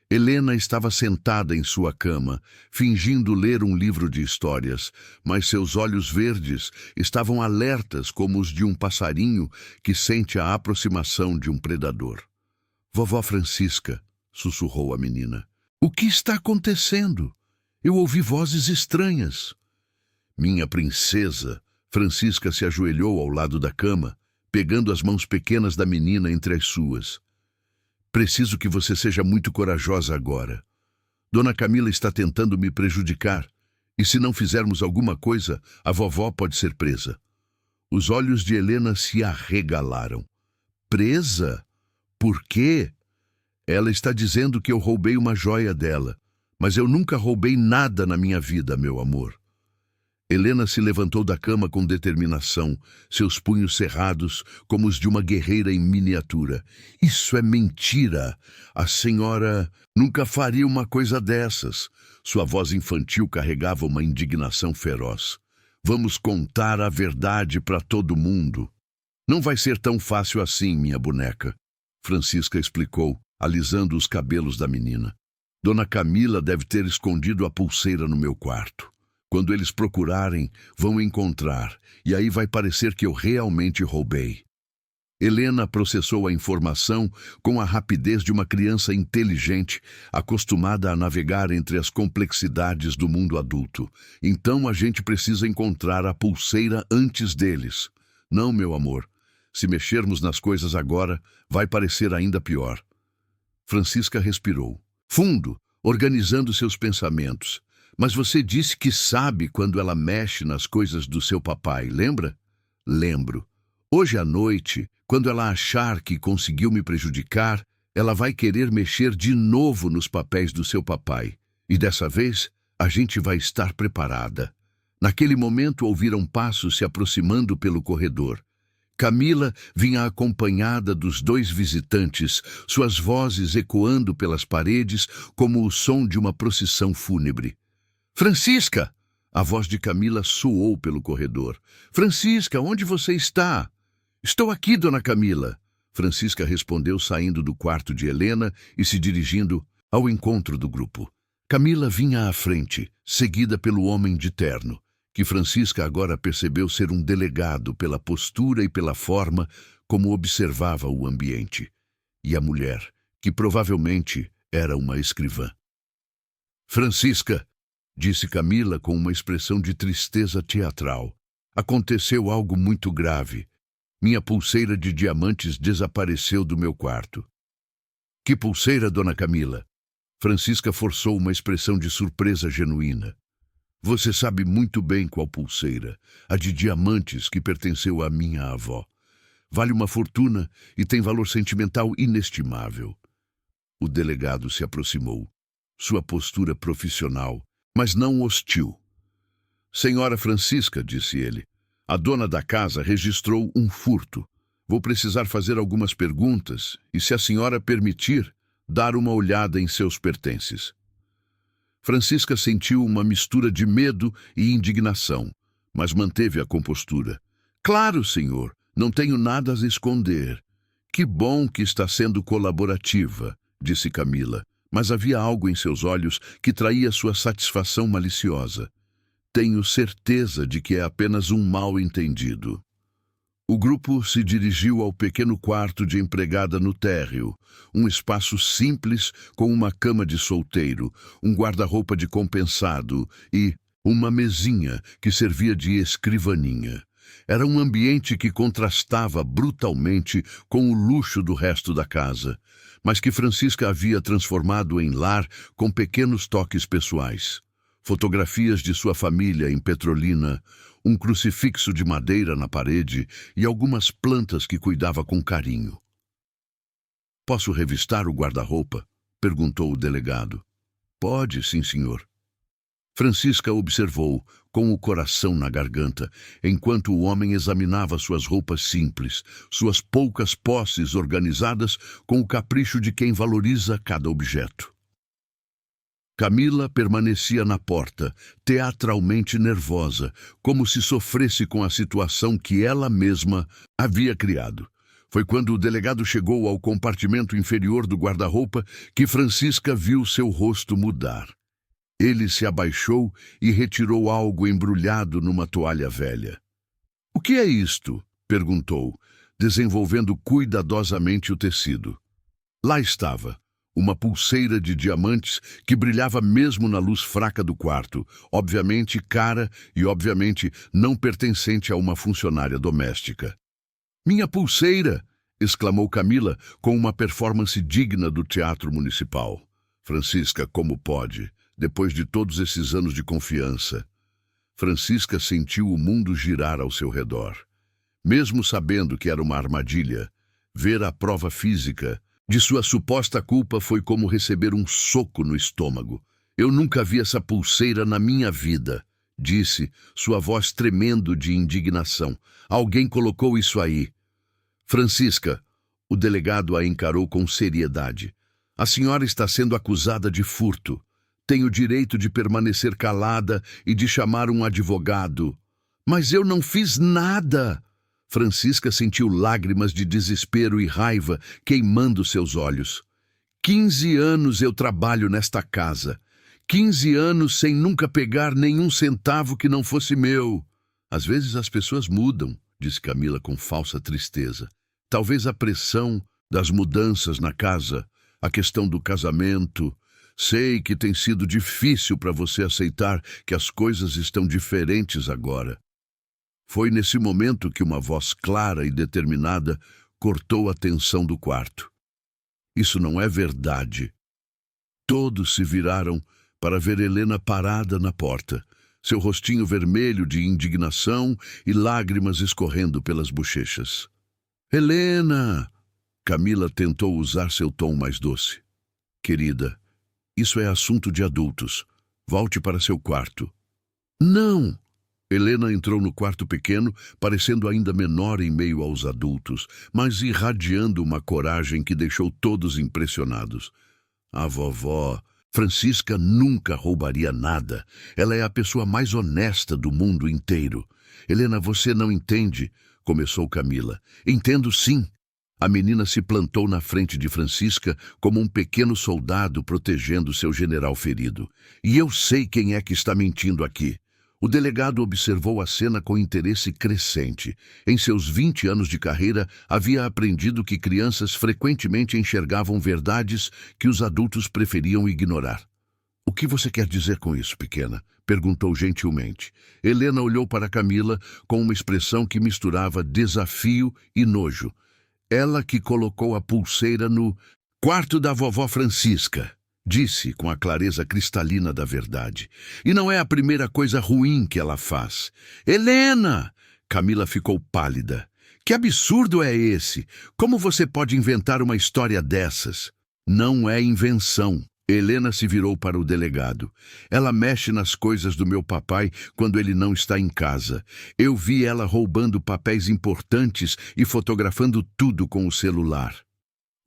Helena estava sentada em sua cama, fingindo ler um livro de histórias, mas seus olhos verdes estavam alertas como os de um passarinho que sente a aproximação de um predador. "Vovó Francisca", sussurrou a menina. "O que está acontecendo? Eu ouvi vozes estranhas." "Minha princesa", Francisca se ajoelhou ao lado da cama, pegando as mãos pequenas da menina entre as suas. "Preciso que você seja muito corajosa agora. Dona Camila está tentando me prejudicar, e se não fizermos alguma coisa, a vovó pode ser presa." Os olhos de Helena se arregalaram. "Presa? Por quê?" "Ela está dizendo que eu roubei uma joia dela, mas eu nunca roubei nada na minha vida, meu amor." Helena se levantou da cama com determinação, seus punhos cerrados como os de uma guerreira em miniatura. "Isso é mentira! A senhora nunca faria uma coisa dessas." Sua voz infantil carregava uma indignação feroz. "Vamos contar a verdade para todo mundo." "Não vai ser tão fácil assim, minha boneca", Francisca explicou, alisando os cabelos da menina. "Dona Camila deve ter escondido a pulseira no meu quarto. Quando eles procurarem, vão encontrar, e aí vai parecer que eu realmente roubei." Helena processou a informação com a rapidez de uma criança inteligente, acostumada a navegar entre as complexidades do mundo adulto. "Então a gente precisa encontrar a pulseira antes deles." "Não, meu amor. Se mexermos nas coisas agora, vai parecer ainda pior." Francisca respirou fundo, organizando seus pensamentos. "Mas você disse que sabe quando ela mexe nas coisas do seu papai, lembra?" "Lembro. Hoje à noite, quando ela achar que conseguiu me prejudicar, ela vai querer mexer de novo nos papéis do seu papai. E dessa vez, a gente vai estar preparada." Naquele momento, ouviram passos se aproximando pelo corredor. Camila vinha acompanhada dos 2 visitantes, suas vozes ecoando pelas paredes como o som de uma procissão fúnebre. "Francisca!" A voz de Camila soou pelo corredor. "Francisca, onde você está?" "Estou aqui, Dona Camila." Francisca respondeu, saindo do quarto de Helena e se dirigindo ao encontro do grupo. Camila vinha à frente, seguida pelo homem de terno, que Francisca agora percebeu ser um delegado pela postura e pela forma como observava o ambiente. E a mulher, que provavelmente era uma escrivã. "Francisca", disse Camila com uma expressão de tristeza teatral, "aconteceu algo muito grave. Minha pulseira de diamantes desapareceu do meu quarto." "Que pulseira, Dona Camila?" Francisca forçou uma expressão de surpresa genuína. "Você sabe muito bem qual pulseira, a de diamantes que pertenceu à minha avó. Vale uma fortuna e tem valor sentimental inestimável." O delegado se aproximou, sua postura profissional, mas não hostil. "Senhora Francisca", disse ele, "a dona da casa registrou um furto. Vou precisar fazer algumas perguntas e, se a senhora permitir, dar uma olhada em seus pertences." Francisca sentiu uma mistura de medo e indignação, mas manteve a compostura. "Claro, senhor, não tenho nada a esconder." "Que bom que está sendo colaborativa", disse Camila, mas havia algo em seus olhos que traía sua satisfação maliciosa. "Tenho certeza de que é apenas um mal-entendido." O grupo se dirigiu ao pequeno quarto de empregada no térreo, um espaço simples com uma cama de solteiro, um guarda-roupa de compensado e uma mesinha que servia de escrivaninha. Era um ambiente que contrastava brutalmente com o luxo do resto da casa, mas que Francisca havia transformado em lar com pequenos toques pessoais. Fotografias de sua família em Petrolina, um crucifixo de madeira na parede e algumas plantas que cuidava com carinho. "Posso revistar o guarda-roupa?" perguntou o delegado. "Pode, sim, senhor." Francisca observou, com o coração na garganta, enquanto o homem examinava suas roupas simples, suas poucas posses organizadas com o capricho de quem valoriza cada objeto. Camila permanecia na porta, teatralmente nervosa, como se sofresse com a situação que ela mesma havia criado. Foi quando o delegado chegou ao compartimento inferior do guarda-roupa que Francisca viu seu rosto mudar. Ele se abaixou e retirou algo embrulhado numa toalha velha. "O que é isto?" perguntou, desenvolvendo cuidadosamente o tecido. Lá estava, uma pulseira de diamantes que brilhava mesmo na luz fraca do quarto, obviamente cara e obviamente não pertencente a uma funcionária doméstica. "Minha pulseira!" exclamou Camila com uma performance digna do teatro municipal. "Francisca, como pode? Depois de todos esses anos de confiança." Francisca sentiu o mundo girar ao seu redor. Mesmo sabendo que era uma armadilha, ver a prova física de sua suposta culpa foi como receber um soco no estômago. "Eu nunca vi essa pulseira na minha vida", disse, sua voz tremendo de indignação. "Alguém colocou isso aí." "Francisca", o delegado a encarou com seriedade, "a senhora está sendo acusada de furto. Tem o direito de permanecer calada e de chamar um advogado." "Mas eu não fiz nada!" Francisca sentiu lágrimas de desespero e raiva queimando seus olhos. 15 anos eu trabalho nesta casa. 15 anos sem nunca pegar nenhum centavo que não fosse meu." "Às vezes as pessoas mudam", disse Camila com falsa tristeza. "Talvez a pressão das mudanças na casa, a questão do casamento. Sei que tem sido difícil para você aceitar que as coisas estão diferentes agora." Foi nesse momento que uma voz clara e determinada cortou a tensão do quarto. "Isso não é verdade." Todos se viraram para ver Helena parada na porta, seu rostinho vermelho de indignação e lágrimas escorrendo pelas bochechas. "Helena!" Camila tentou usar seu tom mais doce. "Querida, isso é assunto de adultos. Volte para seu quarto." "Não!" Helena entrou no quarto pequeno, parecendo ainda menor em meio aos adultos, mas irradiando uma coragem que deixou todos impressionados. "A vovó, Francisca nunca roubaria nada. Ela é a pessoa mais honesta do mundo inteiro." "Helena, você não entende", começou Camila. "Entendo sim." A menina se plantou na frente de Francisca como um pequeno soldado protegendo seu general ferido. "E eu sei quem é que está mentindo aqui." O delegado observou a cena com interesse crescente. Em seus 20 anos de carreira, havia aprendido que crianças frequentemente enxergavam verdades que os adultos preferiam ignorar. "O que você quer dizer com isso, pequena?" perguntou gentilmente. Helena olhou para Camila com uma expressão que misturava desafio e nojo. "Ela que colocou a pulseira no quarto da vovó Francisca", disse com a clareza cristalina da verdade. "E não é a primeira coisa ruim que ela faz." "Helena!" Camila ficou pálida. "Que absurdo é esse? Como você pode inventar uma história dessas?" "Não é invenção." Helena se virou para o delegado. "Ela mexe nas coisas do meu papai quando ele não está em casa. Eu vi ela roubando papéis importantes e fotografando tudo com o celular."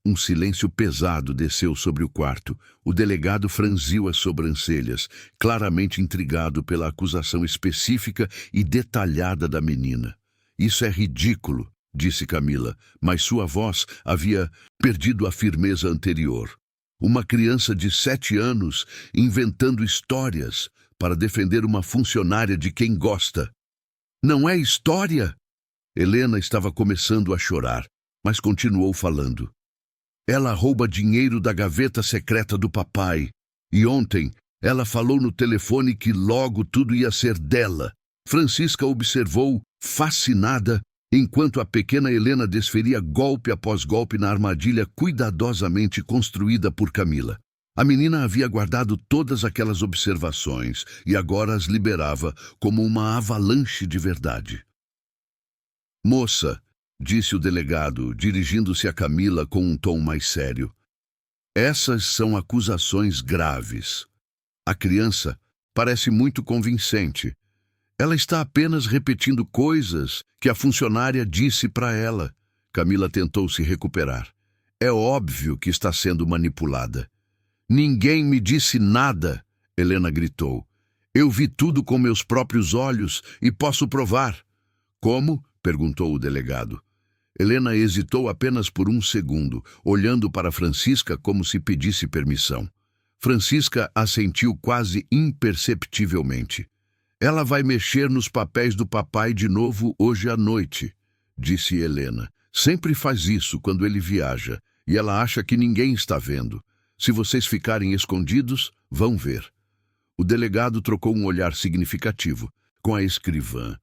Um silêncio pesado desceu sobre o quarto. O delegado franziu as sobrancelhas, claramente intrigado pela acusação específica e detalhada da menina. "Isso é ridículo", disse Camila, mas sua voz havia perdido a firmeza anterior. Uma criança de 7 anos inventando histórias para defender uma funcionária de quem gosta. "Não é história?" Helena estava começando a chorar, mas continuou falando. "Ela rouba dinheiro da gaveta secreta do papai. E ontem ela falou no telefone que logo tudo ia ser dela." Francisca observou fascinada, enquanto a pequena Helena desferia golpe após golpe na armadilha cuidadosamente construída por Camila. A menina havia guardado todas aquelas observações e agora as liberava como uma avalanche de verdade. "Moça", disse o delegado, dirigindo-se a Camila com um tom mais sério, "essas são acusações graves. A criança parece muito convincente. Ela está apenas repetindo coisas que a funcionária disse para ela." Camila tentou se recuperar. "É óbvio que está sendo manipulada." "Ninguém me disse nada", Helena gritou. "Eu vi tudo com meus próprios olhos e posso provar." "Como?", perguntou o delegado. Helena hesitou apenas por um segundo, olhando para Francisca como se pedisse permissão. Francisca assentiu quase imperceptivelmente. "Ela vai mexer nos papéis do papai de novo hoje à noite", disse Helena. "Sempre faz isso quando ele viaja, e ela acha que ninguém está vendo. Se vocês ficarem escondidos, vão ver." O delegado trocou um olhar significativo com a escrivã.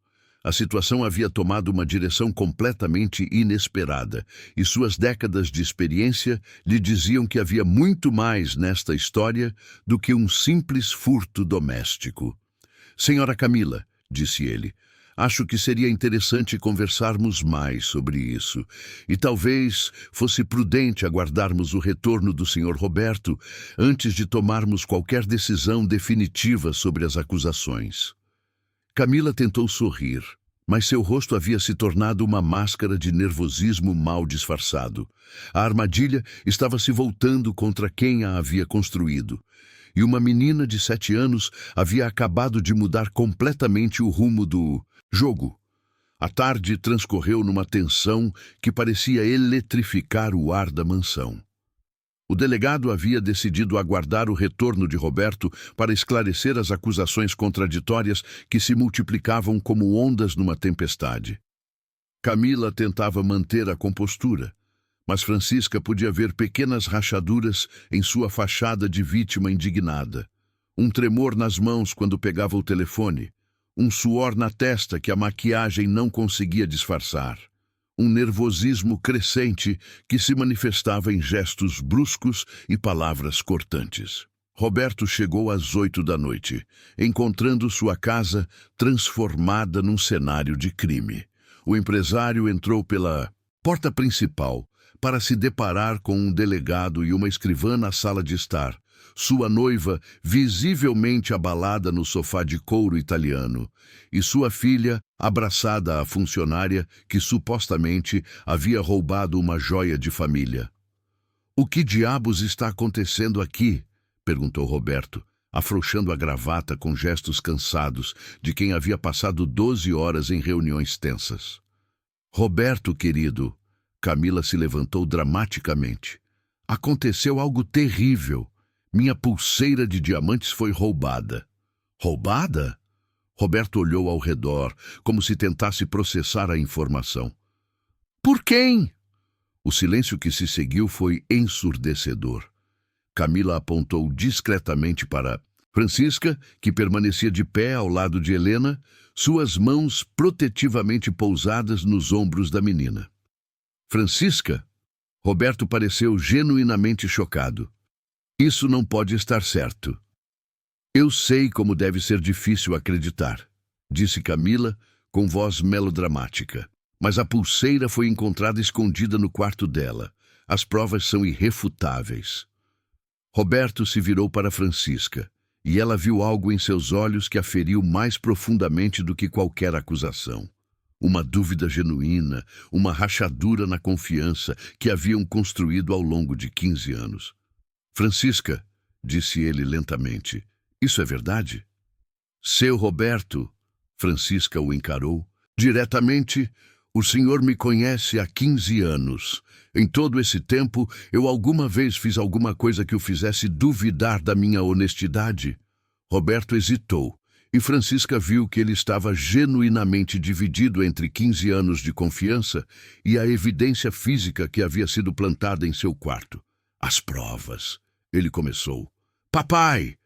A situação havia tomado uma direção completamente inesperada, e suas décadas de experiência lhe diziam que havia muito mais nesta história do que um simples furto doméstico. "Senhora Camila", disse ele, "acho que seria interessante conversarmos mais sobre isso, e talvez fosse prudente aguardarmos o retorno do Sr. Roberto antes de tomarmos qualquer decisão definitiva sobre as acusações." Camila tentou sorrir, mas seu rosto havia se tornado uma máscara de nervosismo mal disfarçado. A armadilha estava se voltando contra quem a havia construído, e uma menina de 7 anos havia acabado de mudar completamente o rumo do jogo. A tarde transcorreu numa tensão que parecia eletrificar o ar da mansão. O delegado havia decidido aguardar o retorno de Roberto para esclarecer as acusações contraditórias que se multiplicavam como ondas numa tempestade. Camila tentava manter a compostura, mas Francisca podia ver pequenas rachaduras em sua fachada de vítima indignada. Um tremor nas mãos quando pegava o telefone, um suor na testa que a maquiagem não conseguia disfarçar. Um nervosismo crescente que se manifestava em gestos bruscos e palavras cortantes. Roberto chegou às 8 da noite, encontrando sua casa transformada num cenário de crime. O empresário entrou pela porta principal para se deparar com um delegado e uma escrivã na sala de estar, sua noiva visivelmente abalada no sofá de couro italiano, e sua filha abraçada à funcionária que supostamente havia roubado uma joia de família. "O que diabos está acontecendo aqui?", perguntou Roberto, afrouxando a gravata com gestos cansados de quem havia passado 12 horas em reuniões tensas. "Roberto, querido", Camila se levantou dramaticamente. "Aconteceu algo terrível. Minha pulseira de diamantes foi roubada." "Roubada?" Roberto olhou ao redor, como se tentasse processar a informação. "Por quem?" O silêncio que se seguiu foi ensurdecedor. Camila apontou discretamente para Francisca, que permanecia de pé ao lado de Helena, suas mãos protetivamente pousadas nos ombros da menina. "Francisca?" Roberto pareceu genuinamente chocado. "Isso não pode estar certo." "Eu sei como deve ser difícil acreditar", disse Camila com voz melodramática. "Mas a pulseira foi encontrada escondida no quarto dela. As provas são irrefutáveis." Roberto se virou para Francisca, e ela viu algo em seus olhos que a feriu mais profundamente do que qualquer acusação. Uma dúvida genuína, uma rachadura na confiança que haviam construído ao longo de 15 anos. "Francisca", disse ele lentamente, "isso é verdade?" "Seu Roberto", Francisca o encarou, "diretamente, o senhor me conhece há 15 anos. Em todo esse tempo, eu alguma vez fiz alguma coisa que o fizesse duvidar da minha honestidade?" Roberto hesitou, e Francisca viu que ele estava genuinamente dividido entre 15 anos de confiança e a evidência física que havia sido plantada em seu quarto. "As provas", ele começou. "Papai!"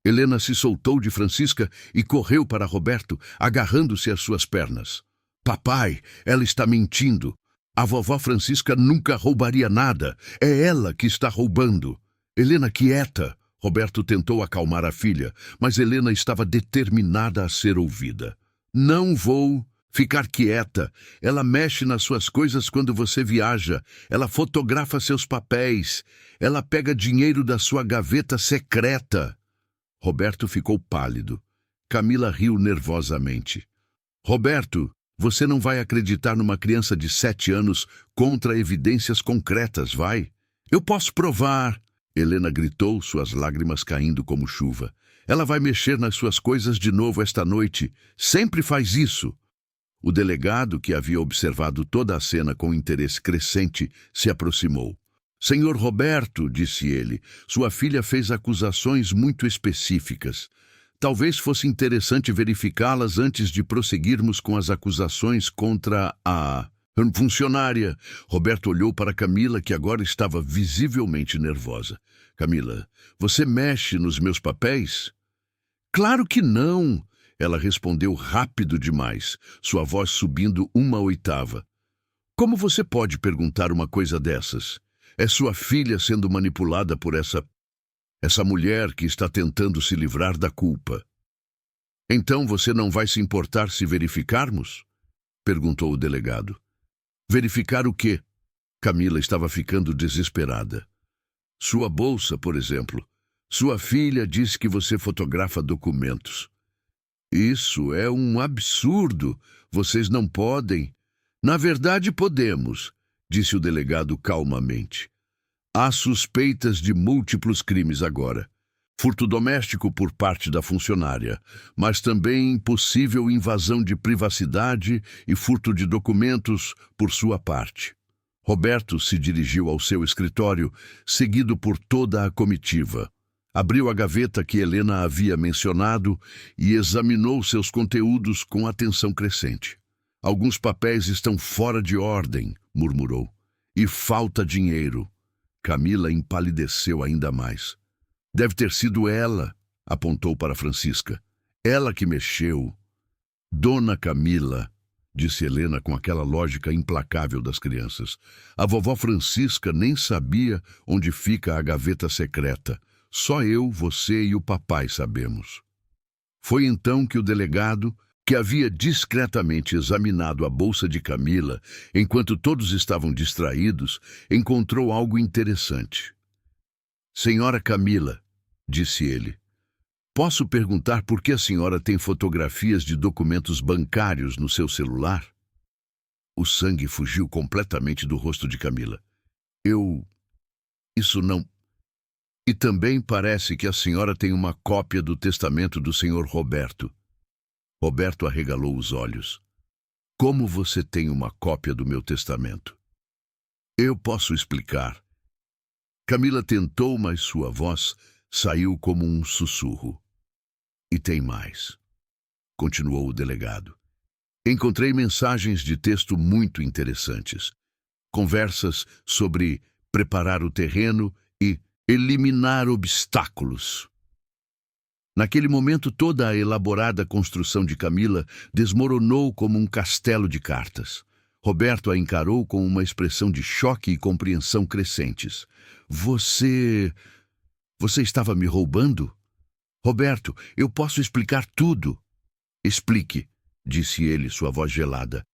Helena se soltou de Francisca e correu para Roberto, agarrando-se às suas pernas. Papai, ela está mentindo. A vovó Francisca nunca roubaria nada. É ela que está roubando. Helena, quieta. Roberto tentou acalmar a filha, mas Helena estava determinada a ser ouvida. Não vou ficar quieta. Ela mexe nas suas coisas quando você viaja. Ela fotografa seus papéis. Ela pega dinheiro da sua gaveta secreta. Roberto ficou pálido. Camila riu nervosamente. Roberto, você não vai acreditar numa criança de 7 anos contra evidências concretas, vai? Eu posso provar. Helena gritou, suas lágrimas caindo como chuva. Ela vai mexer nas suas coisas de novo esta noite. Sempre faz isso. O delegado, que havia observado toda a cena com interesse crescente, se aproximou. Senhor Roberto, disse ele, sua filha fez acusações muito específicas. Talvez fosse interessante verificá-las antes de prosseguirmos com as acusações contra a funcionária. Roberto olhou para Camila, que agora estava visivelmente nervosa. Camila, você mexe nos meus papéis? Claro que não, ela respondeu rápido demais, sua voz subindo 1/8. Como você pode perguntar uma coisa dessas? É sua filha sendo manipulada por essa mulher que está tentando se livrar da culpa. Então você não vai se importar se verificarmos? Perguntou o delegado. Verificar o quê? Camila estava ficando desesperada. Sua bolsa, por exemplo. Sua filha diz que você fotografa documentos. Isso é um absurdo. Vocês não podem. Na verdade, podemos, disse o delegado calmamente. Há suspeitas de múltiplos crimes agora. Furto doméstico por parte da funcionária, mas também possível invasão de privacidade e furto de documentos por sua parte. Roberto se dirigiu ao seu escritório, seguido por toda a comitiva. Abriu a gaveta que Helena havia mencionado e examinou seus conteúdos com atenção crescente. Alguns papéis estão fora de ordem, murmurou. E falta dinheiro. Camila empalideceu ainda mais. Deve ter sido ela, apontou para Francisca. Ela que mexeu. Dona Camila, disse Helena com aquela lógica implacável das crianças. A vovó Francisca nem sabia onde fica a gaveta secreta. Só eu, você e o papai sabemos. Foi então que o delegado, que havia discretamente examinado a bolsa de Camila, enquanto todos estavam distraídos, encontrou algo interessante. Senhora Camila, disse ele, posso perguntar por que a senhora tem fotografias de documentos bancários no seu celular? O sangue fugiu completamente do rosto de Camila. Isso não... E também parece que a senhora tem uma cópia do testamento do senhor Roberto. Roberto arregalou os olhos. Como você tem uma cópia do meu testamento? Eu posso explicar. Camila tentou, mas sua voz saiu como um sussurro. E tem mais, continuou o delegado. Encontrei mensagens de texto muito interessantes. Conversas sobre preparar o terreno e eliminar obstáculos. Naquele momento, toda a elaborada construção de Camila desmoronou como um castelo de cartas. Roberto a encarou com uma expressão de choque e compreensão crescentes. Você estava me roubando? Roberto, eu posso explicar tudo. Explique, disse ele, sua voz gelada.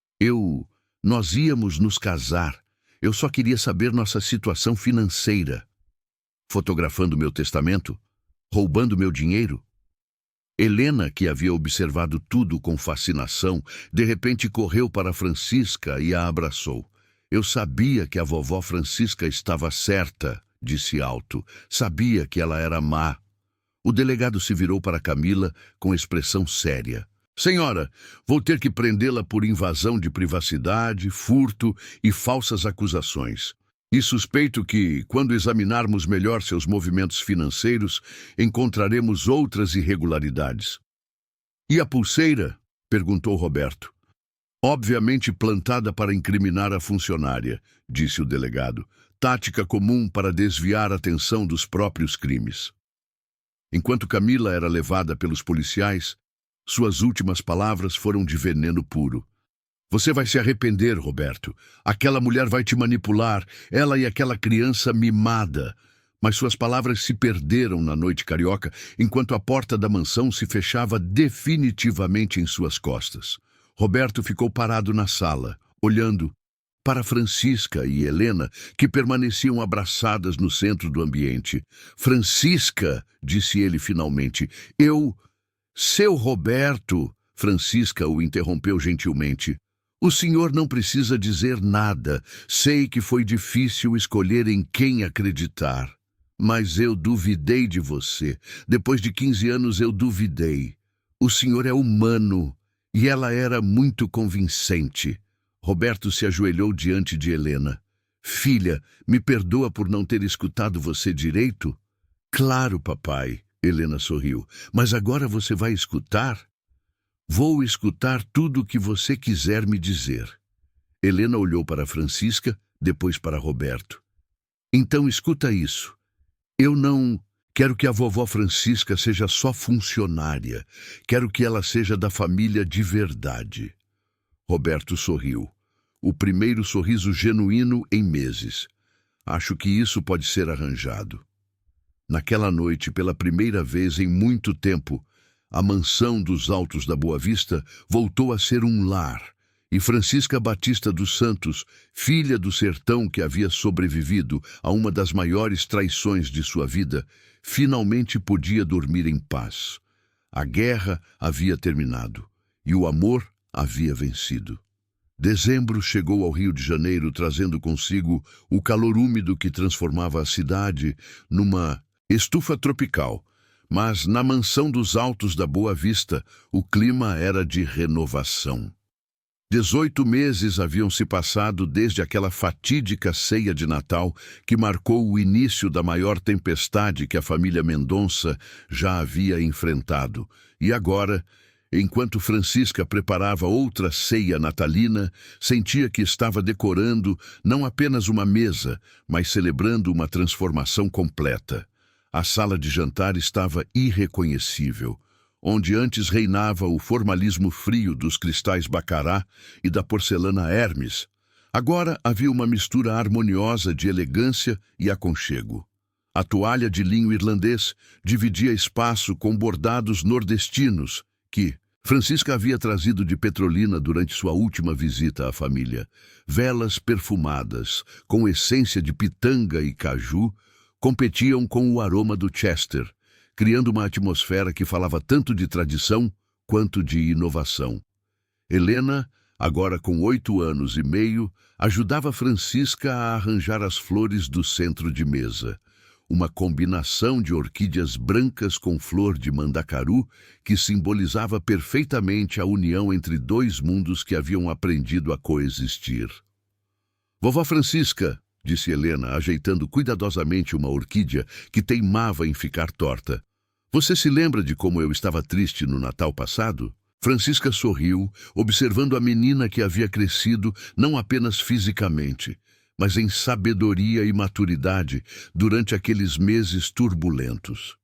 Nós íamos nos casar. Eu só queria saber nossa situação financeira. Fotografando meu testamento? Roubando meu dinheiro? Helena, que havia observado tudo com fascinação, de repente correu para Francisca e a abraçou. Eu sabia que a vovó Francisca estava certa, disse alto. Sabia que ela era má. O delegado se virou para Camila com expressão séria. Senhora, vou ter que prendê-la por invasão de privacidade, furto e falsas acusações. E suspeito que, quando examinarmos melhor seus movimentos financeiros, encontraremos outras irregularidades. E a pulseira? Perguntou Roberto. Obviamente plantada para incriminar a funcionária, disse o delegado. Tática comum para desviar a atenção dos próprios crimes. Enquanto Camila era levada pelos policiais, suas últimas palavras foram de veneno puro. Você vai se arrepender, Roberto. Aquela mulher vai te manipular, ela e aquela criança mimada. Mas suas palavras se perderam na noite carioca, enquanto a porta da mansão se fechava definitivamente em suas costas. Roberto ficou parado na sala, olhando para Francisca e Helena, que permaneciam abraçadas no centro do ambiente. Francisca, disse ele finalmente, Seu Roberto, Francisca o interrompeu gentilmente. O senhor não precisa dizer nada. Sei que foi difícil escolher em quem acreditar. Mas eu duvidei de você. Depois de 15 anos eu duvidei. O senhor é humano. E ela era muito convincente. Roberto se ajoelhou diante de Helena. Filha, me perdoa por não ter escutado você direito? Claro, papai, Helena sorriu. Mas agora você vai escutar? Vou escutar tudo o que você quiser me dizer. Helena olhou para Francisca, depois para Roberto. Então escuta isso. Eu não quero que a vovó Francisca seja só funcionária. Quero que ela seja da família de verdade. Roberto sorriu. O primeiro sorriso genuíno em meses. Acho que isso pode ser arranjado. Naquela noite, pela primeira vez em muito tempo, a mansão dos Altos da Boa Vista voltou a ser um lar, e Francisca Batista dos Santos, filha do sertão que havia sobrevivido a uma das maiores traições de sua vida, finalmente podia dormir em paz. A guerra havia terminado, e o amor havia vencido. Dezembro chegou ao Rio de Janeiro trazendo consigo o calor úmido que transformava a cidade numa estufa tropical. Mas na mansão dos Altos da Boa Vista, o clima era de renovação. 18 meses haviam se passado desde aquela fatídica ceia de Natal que marcou o início da maior tempestade que a família Mendonça já havia enfrentado. E agora, enquanto Francisca preparava outra ceia natalina, sentia que estava decorando não apenas uma mesa, mas celebrando uma transformação completa. A sala de jantar estava irreconhecível, onde antes reinava o formalismo frio dos cristais Baccarat e da porcelana Hermes. Agora havia uma mistura harmoniosa de elegância e aconchego. A toalha de linho irlandês dividia espaço com bordados nordestinos que Francisca havia trazido de Petrolina durante sua última visita à família. Velas perfumadas, com essência de pitanga e caju, competiam com o aroma do Chester, criando uma atmosfera que falava tanto de tradição quanto de inovação. Helena, agora com 8 anos e meio, ajudava Francisca a arranjar as flores do centro de mesa, uma combinação de orquídeas brancas com flor de mandacaru que simbolizava perfeitamente a união entre dois mundos que haviam aprendido a coexistir. Vovó Francisca, disse Helena, ajeitando cuidadosamente uma orquídea que teimava em ficar torta. Você se lembra de como eu estava triste no Natal passado? Francisca sorriu, observando a menina que havia crescido não apenas fisicamente, mas em sabedoria e maturidade durante aqueles meses turbulentos.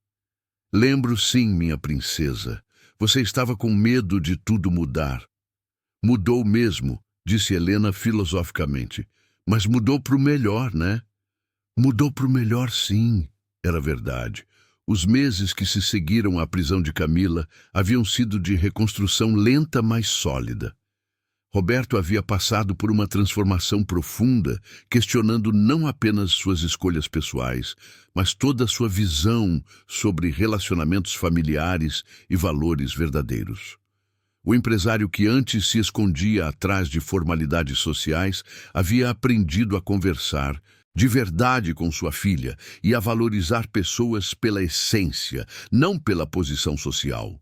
Lembro sim, minha princesa. Você estava com medo de tudo mudar. Mudou mesmo, disse Helena filosoficamente. Mas mudou para o melhor, né? Mudou para o melhor, sim. Era verdade. Os meses que se seguiram à prisão de Camila haviam sido de reconstrução lenta, mas sólida. Roberto havia passado por uma transformação profunda, questionando não apenas suas escolhas pessoais, mas toda a sua visão sobre relacionamentos familiares e valores verdadeiros. O empresário que antes se escondia atrás de formalidades sociais havia aprendido a conversar de verdade com sua filha e a valorizar pessoas pela essência, não pela posição social.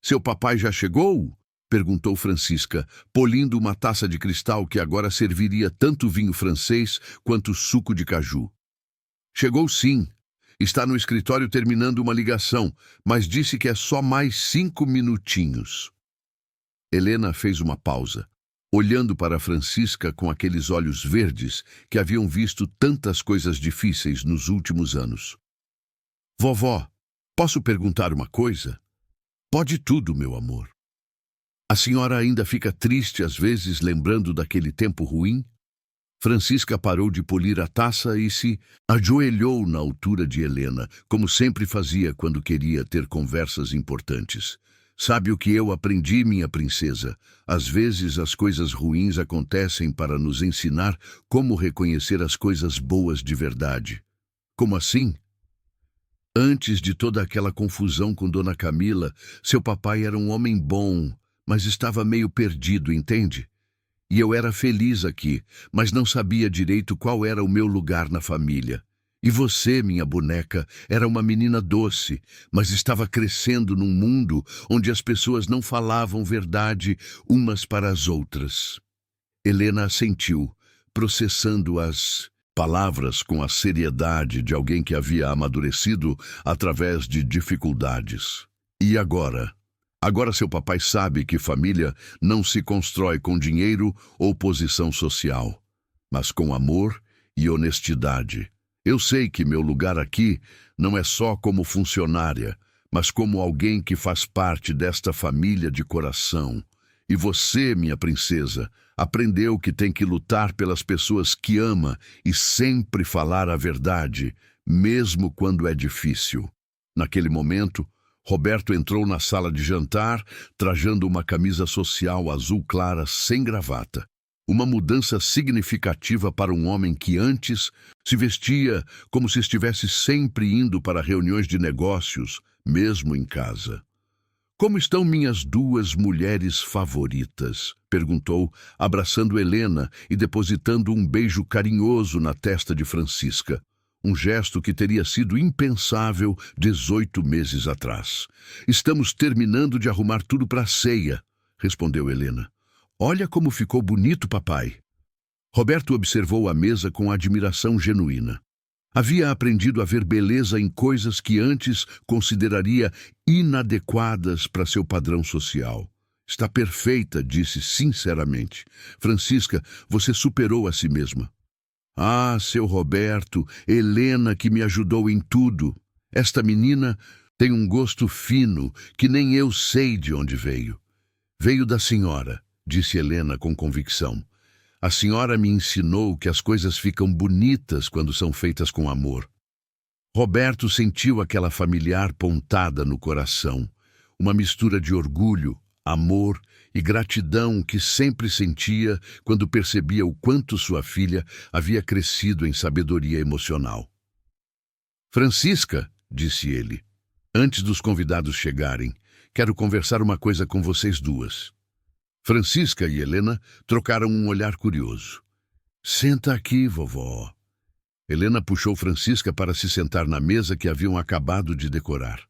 Seu papai já chegou? Perguntou Francisca, polindo uma taça de cristal que agora serviria tanto vinho francês quanto suco de caju. Chegou sim. Está no escritório terminando uma ligação, mas disse que é só mais 5 minutinhos. Helena fez uma pausa, olhando para Francisca com aqueles olhos verdes que haviam visto tantas coisas difíceis nos últimos anos. Vovó, posso perguntar uma coisa? Pode tudo, meu amor. A senhora ainda fica triste às vezes lembrando daquele tempo ruim? Francisca parou de polir a taça e se ajoelhou na altura de Helena, como sempre fazia quando queria ter conversas importantes. Sabe o que eu aprendi, minha princesa? Às vezes as coisas ruins acontecem para nos ensinar como reconhecer as coisas boas de verdade. Como assim? Antes de toda aquela confusão com Dona Camila, seu papai era um homem bom, mas estava meio perdido, entende? E eu era feliz aqui, mas não sabia direito qual era o meu lugar na família. E você, minha boneca, era uma menina doce, mas estava crescendo num mundo onde as pessoas não falavam verdade umas para as outras. Helena assentiu, processando as palavras com a seriedade de alguém que havia amadurecido através de dificuldades. E agora? Agora seu papai sabe que família não se constrói com dinheiro ou posição social, mas com amor e honestidade. Eu sei que meu lugar aqui não é só como funcionária, mas como alguém que faz parte desta família de coração. E você, minha princesa, aprendeu que tem que lutar pelas pessoas que ama e sempre falar a verdade, mesmo quando é difícil. Naquele momento, Roberto entrou na sala de jantar, trajando uma camisa social azul clara sem gravata. Uma mudança significativa para um homem que antes se vestia como se estivesse sempre indo para reuniões de negócios, mesmo em casa. "Como estão minhas duas mulheres favoritas?" perguntou, abraçando Helena e depositando um beijo carinhoso na testa de Francisca. Um gesto que teria sido impensável 18 meses atrás. "Estamos terminando de arrumar tudo para a ceia", respondeu Helena. "Olha como ficou bonito, papai." Roberto observou a mesa com admiração genuína. Havia aprendido a ver beleza em coisas que antes consideraria inadequadas para seu padrão social. "Está perfeita", disse sinceramente. "Francisca, você superou a si mesma." "Ah, seu Roberto, Helena que me ajudou em tudo. Esta menina tem um gosto fino que nem eu sei de onde veio." "Veio da senhora", disse Helena com convicção. "A senhora me ensinou que as coisas ficam bonitas quando são feitas com amor." Roberto sentiu aquela familiar pontada no coração, uma mistura de orgulho, amor e gratidão que sempre sentia quando percebia o quanto sua filha havia crescido em sabedoria emocional. "Francisca", disse ele, antes dos convidados chegarem, "quero conversar uma coisa com vocês duas." Francisca e Helena trocaram um olhar curioso. "Senta aqui, vovó." Helena puxou Francisca para se sentar na mesa que haviam acabado de decorar.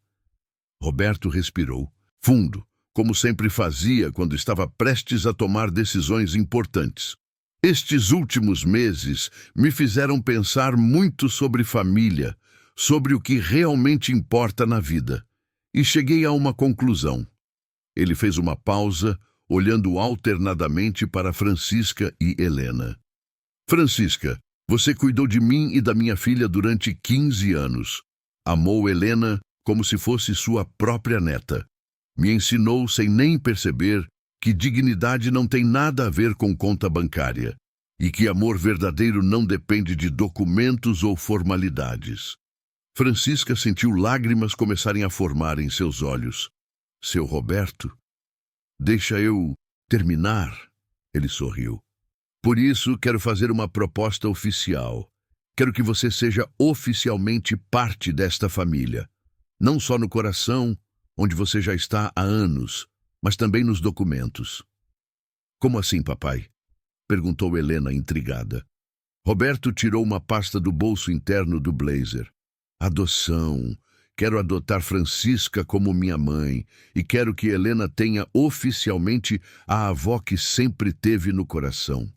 Roberto respirou, fundo, como sempre fazia quando estava prestes a tomar decisões importantes. "Estes últimos meses me fizeram pensar muito sobre família, sobre o que realmente importa na vida, e cheguei a uma conclusão." Ele fez uma pausa, olhando alternadamente para Francisca e Helena. "Francisca, você cuidou de mim e da minha filha durante 15 anos. Amou Helena como se fosse sua própria neta. Me ensinou sem nem perceber que dignidade não tem nada a ver com conta bancária e que amor verdadeiro não depende de documentos ou formalidades." Francisca sentiu lágrimas começarem a formar em seus olhos. "Seu Roberto, deixa eu terminar." Ele sorriu. "Por isso, quero fazer uma proposta oficial. Quero que você seja oficialmente parte desta família. Não só no coração, onde você já está há anos, mas também nos documentos." "Como assim, papai?" perguntou Helena, intrigada. Roberto tirou uma pasta do bolso interno do blazer. "Adoção. Quero adotar Francisca como minha mãe e quero que Helena tenha oficialmente a avó que sempre teve no coração."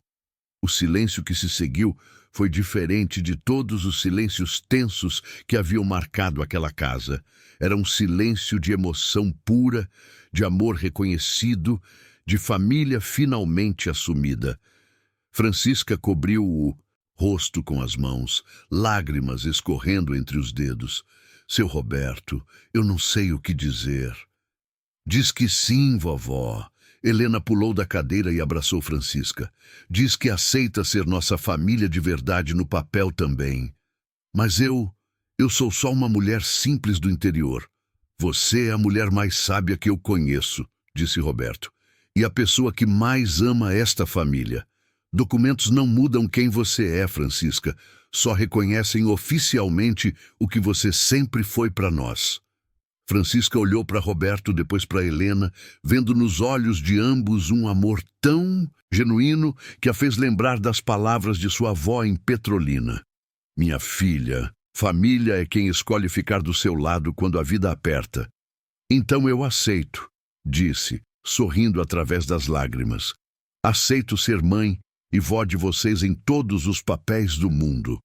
O silêncio que se seguiu foi diferente de todos os silêncios tensos que haviam marcado aquela casa. Era um silêncio de emoção pura, de amor reconhecido, de família finalmente assumida. Francisca cobriu o rosto com as mãos, lágrimas escorrendo entre os dedos. "Seu Roberto, eu não sei o que dizer." "Diz que sim, vovó. Helena pulou da cadeira e abraçou Francisca. Diz que aceita ser nossa família de verdade no papel também. Mas eu sou só uma mulher simples do interior. Você é a mulher mais sábia que eu conheço, disse Roberto. E a pessoa que mais ama esta família. Documentos não mudam quem você é, Francisca. Só reconhecem oficialmente o que você sempre foi para nós. Francisca olhou para Roberto, depois para Helena, vendo nos olhos de ambos um amor tão genuíno que a fez lembrar das palavras de sua avó em Petrolina. Minha filha, família é quem escolhe ficar do seu lado quando a vida aperta. Então eu aceito, disse, sorrindo através das lágrimas. Aceito ser mãe e vó de vocês em todos os papéis do mundo.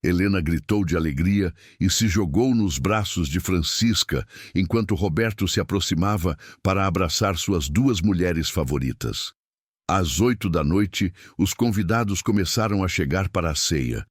Helena gritou de alegria e se jogou nos braços de Francisca, enquanto Roberto se aproximava para abraçar suas duas mulheres favoritas. Às 8 da noite, os convidados começaram a chegar para a ceia.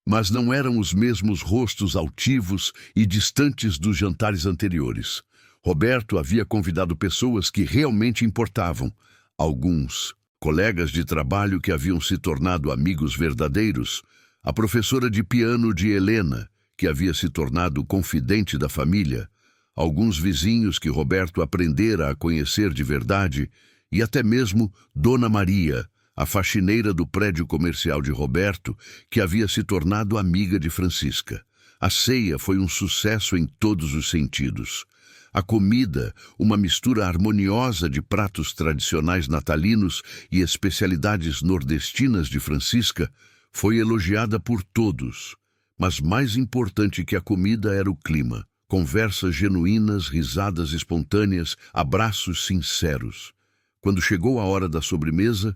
Mas não eram os mesmos rostos altivos e distantes dos jantares anteriores. Roberto havia convidado pessoas que realmente importavam. Alguns, colegas de trabalho que haviam se tornado amigos verdadeiros, a professora de piano de Helena, que havia se tornado confidente da família, alguns vizinhos que Roberto aprendera a conhecer de verdade, e até mesmo Dona Maria, a faxineira do prédio comercial de Roberto, que havia se tornado amiga de Francisca. A ceia foi um sucesso em todos os sentidos. A comida, uma mistura harmoniosa de pratos tradicionais natalinos e especialidades nordestinas de Francisca, foi elogiada por todos, mas mais importante que a comida era o clima. Conversas genuínas, risadas espontâneas, abraços sinceros. Quando chegou a hora da sobremesa,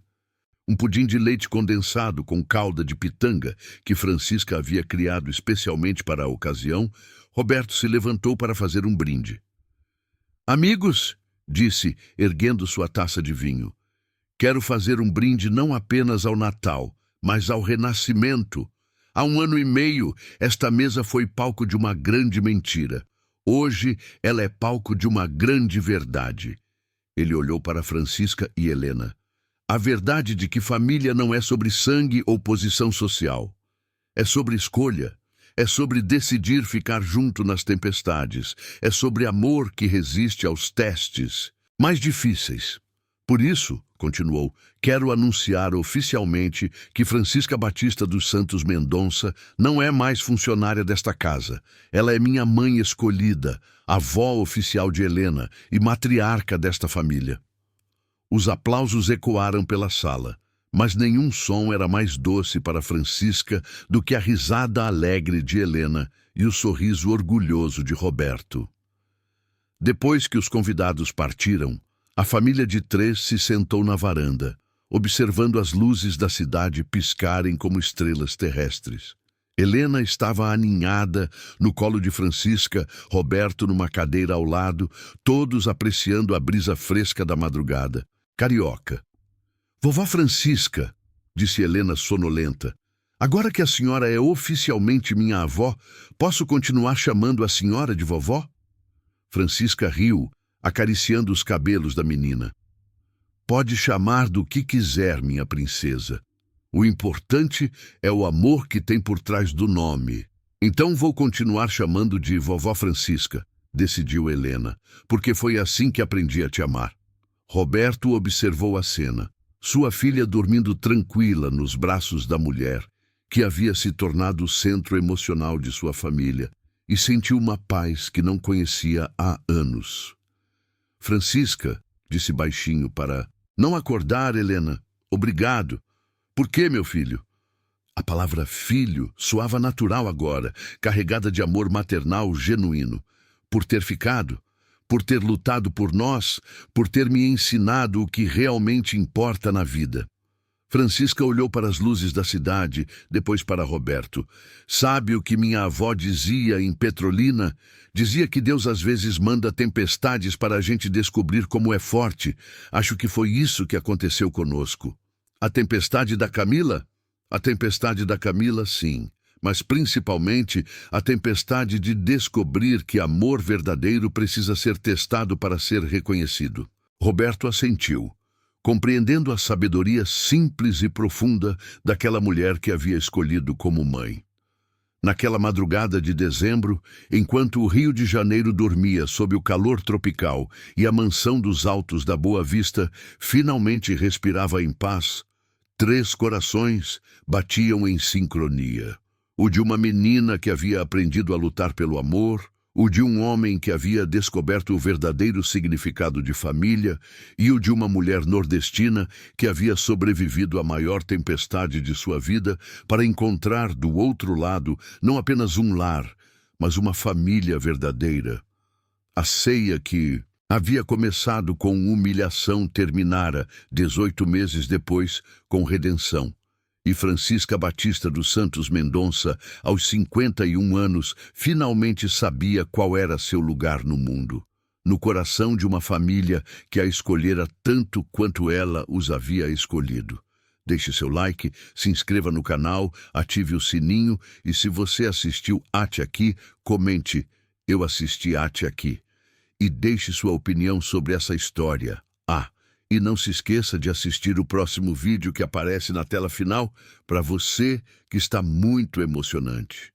um pudim de leite condensado com calda de pitanga, que Francisca havia criado especialmente para a ocasião, Roberto se levantou para fazer um brinde. Amigos, disse, erguendo sua taça de vinho, quero fazer um brinde não apenas ao Natal, mas ao renascimento. Há 1 ano e meio, esta mesa foi palco de uma grande mentira. Hoje, ela é palco de uma grande verdade. Ele olhou para Francisca e Helena. A verdade de que família não é sobre sangue ou posição social. É sobre escolha. É sobre decidir ficar junto nas tempestades. É sobre amor que resiste aos testes mais difíceis. Por isso, continuou, quero anunciar oficialmente que Francisca Batista dos Santos Mendonça não é mais funcionária desta casa. Ela é minha mãe escolhida, avó oficial de Helena e matriarca desta família. Os aplausos ecoaram pela sala, mas nenhum som era mais doce para Francisca do que a risada alegre de Helena e o sorriso orgulhoso de Roberto. Depois que os convidados partiram, a família de 3 se sentou na varanda, observando as luzes da cidade piscarem como estrelas terrestres. Helena estava aninhada no colo de Francisca, Roberto numa cadeira ao lado, todos apreciando a brisa fresca da madrugada. Carioca. Vovó Francisca, disse Helena sonolenta, agora que a senhora é oficialmente minha avó, posso continuar chamando a senhora de vovó? Francisca riu, acariciando os cabelos da menina. Pode chamar do que quiser, minha princesa. O importante é o amor que tem por trás do nome. Então vou continuar chamando de vovó Francisca, decidiu Helena, porque foi assim que aprendi a te amar. Roberto observou a cena. Sua filha dormindo tranquila nos braços da mulher, que havia se tornado o centro emocional de sua família, e sentiu uma paz que não conhecia há anos. Francisca, disse baixinho para não acordar, Helena. Obrigado. Por quê, meu filho? A palavra filho soava natural agora, carregada de amor maternal genuíno. Por ter ficado, por ter lutado por nós, por ter me ensinado o que realmente importa na vida. Francisca olhou para as luzes da cidade, depois para Roberto. Sabe o que minha avó dizia em Petrolina? Dizia que Deus às vezes manda tempestades para a gente descobrir como é forte. Acho que foi isso que aconteceu conosco. A tempestade da Camila? A tempestade da Camila, sim. Mas principalmente a tempestade de descobrir que amor verdadeiro precisa ser testado para ser reconhecido. Roberto assentiu. compreendendo a sabedoria simples e profunda daquela mulher que havia escolhido como mãe. Naquela madrugada de dezembro, enquanto o Rio de Janeiro dormia sob o calor tropical e a mansão dos Altos da Boa Vista finalmente respirava em paz, 3 corações batiam em sincronia. O de uma menina que havia aprendido a lutar pelo amor, o de um homem que havia descoberto o verdadeiro significado de família e o de uma mulher nordestina que havia sobrevivido à maior tempestade de sua vida para encontrar do outro lado não apenas um lar, mas uma família verdadeira. A ceia que havia começado com humilhação terminara, 18 meses depois, com redenção. E Francisca Batista dos Santos Mendonça, aos 51 anos, finalmente sabia qual era seu lugar no mundo. No coração de uma família que a escolhera tanto quanto ela os havia escolhido. Deixe seu like, se inscreva no canal, ative o sininho e se você assistiu até aqui, comente "Eu assisti até aqui" e deixe sua opinião sobre essa história. E não se esqueça de assistir o próximo vídeo que aparece na tela final para você, que está muito emocionante.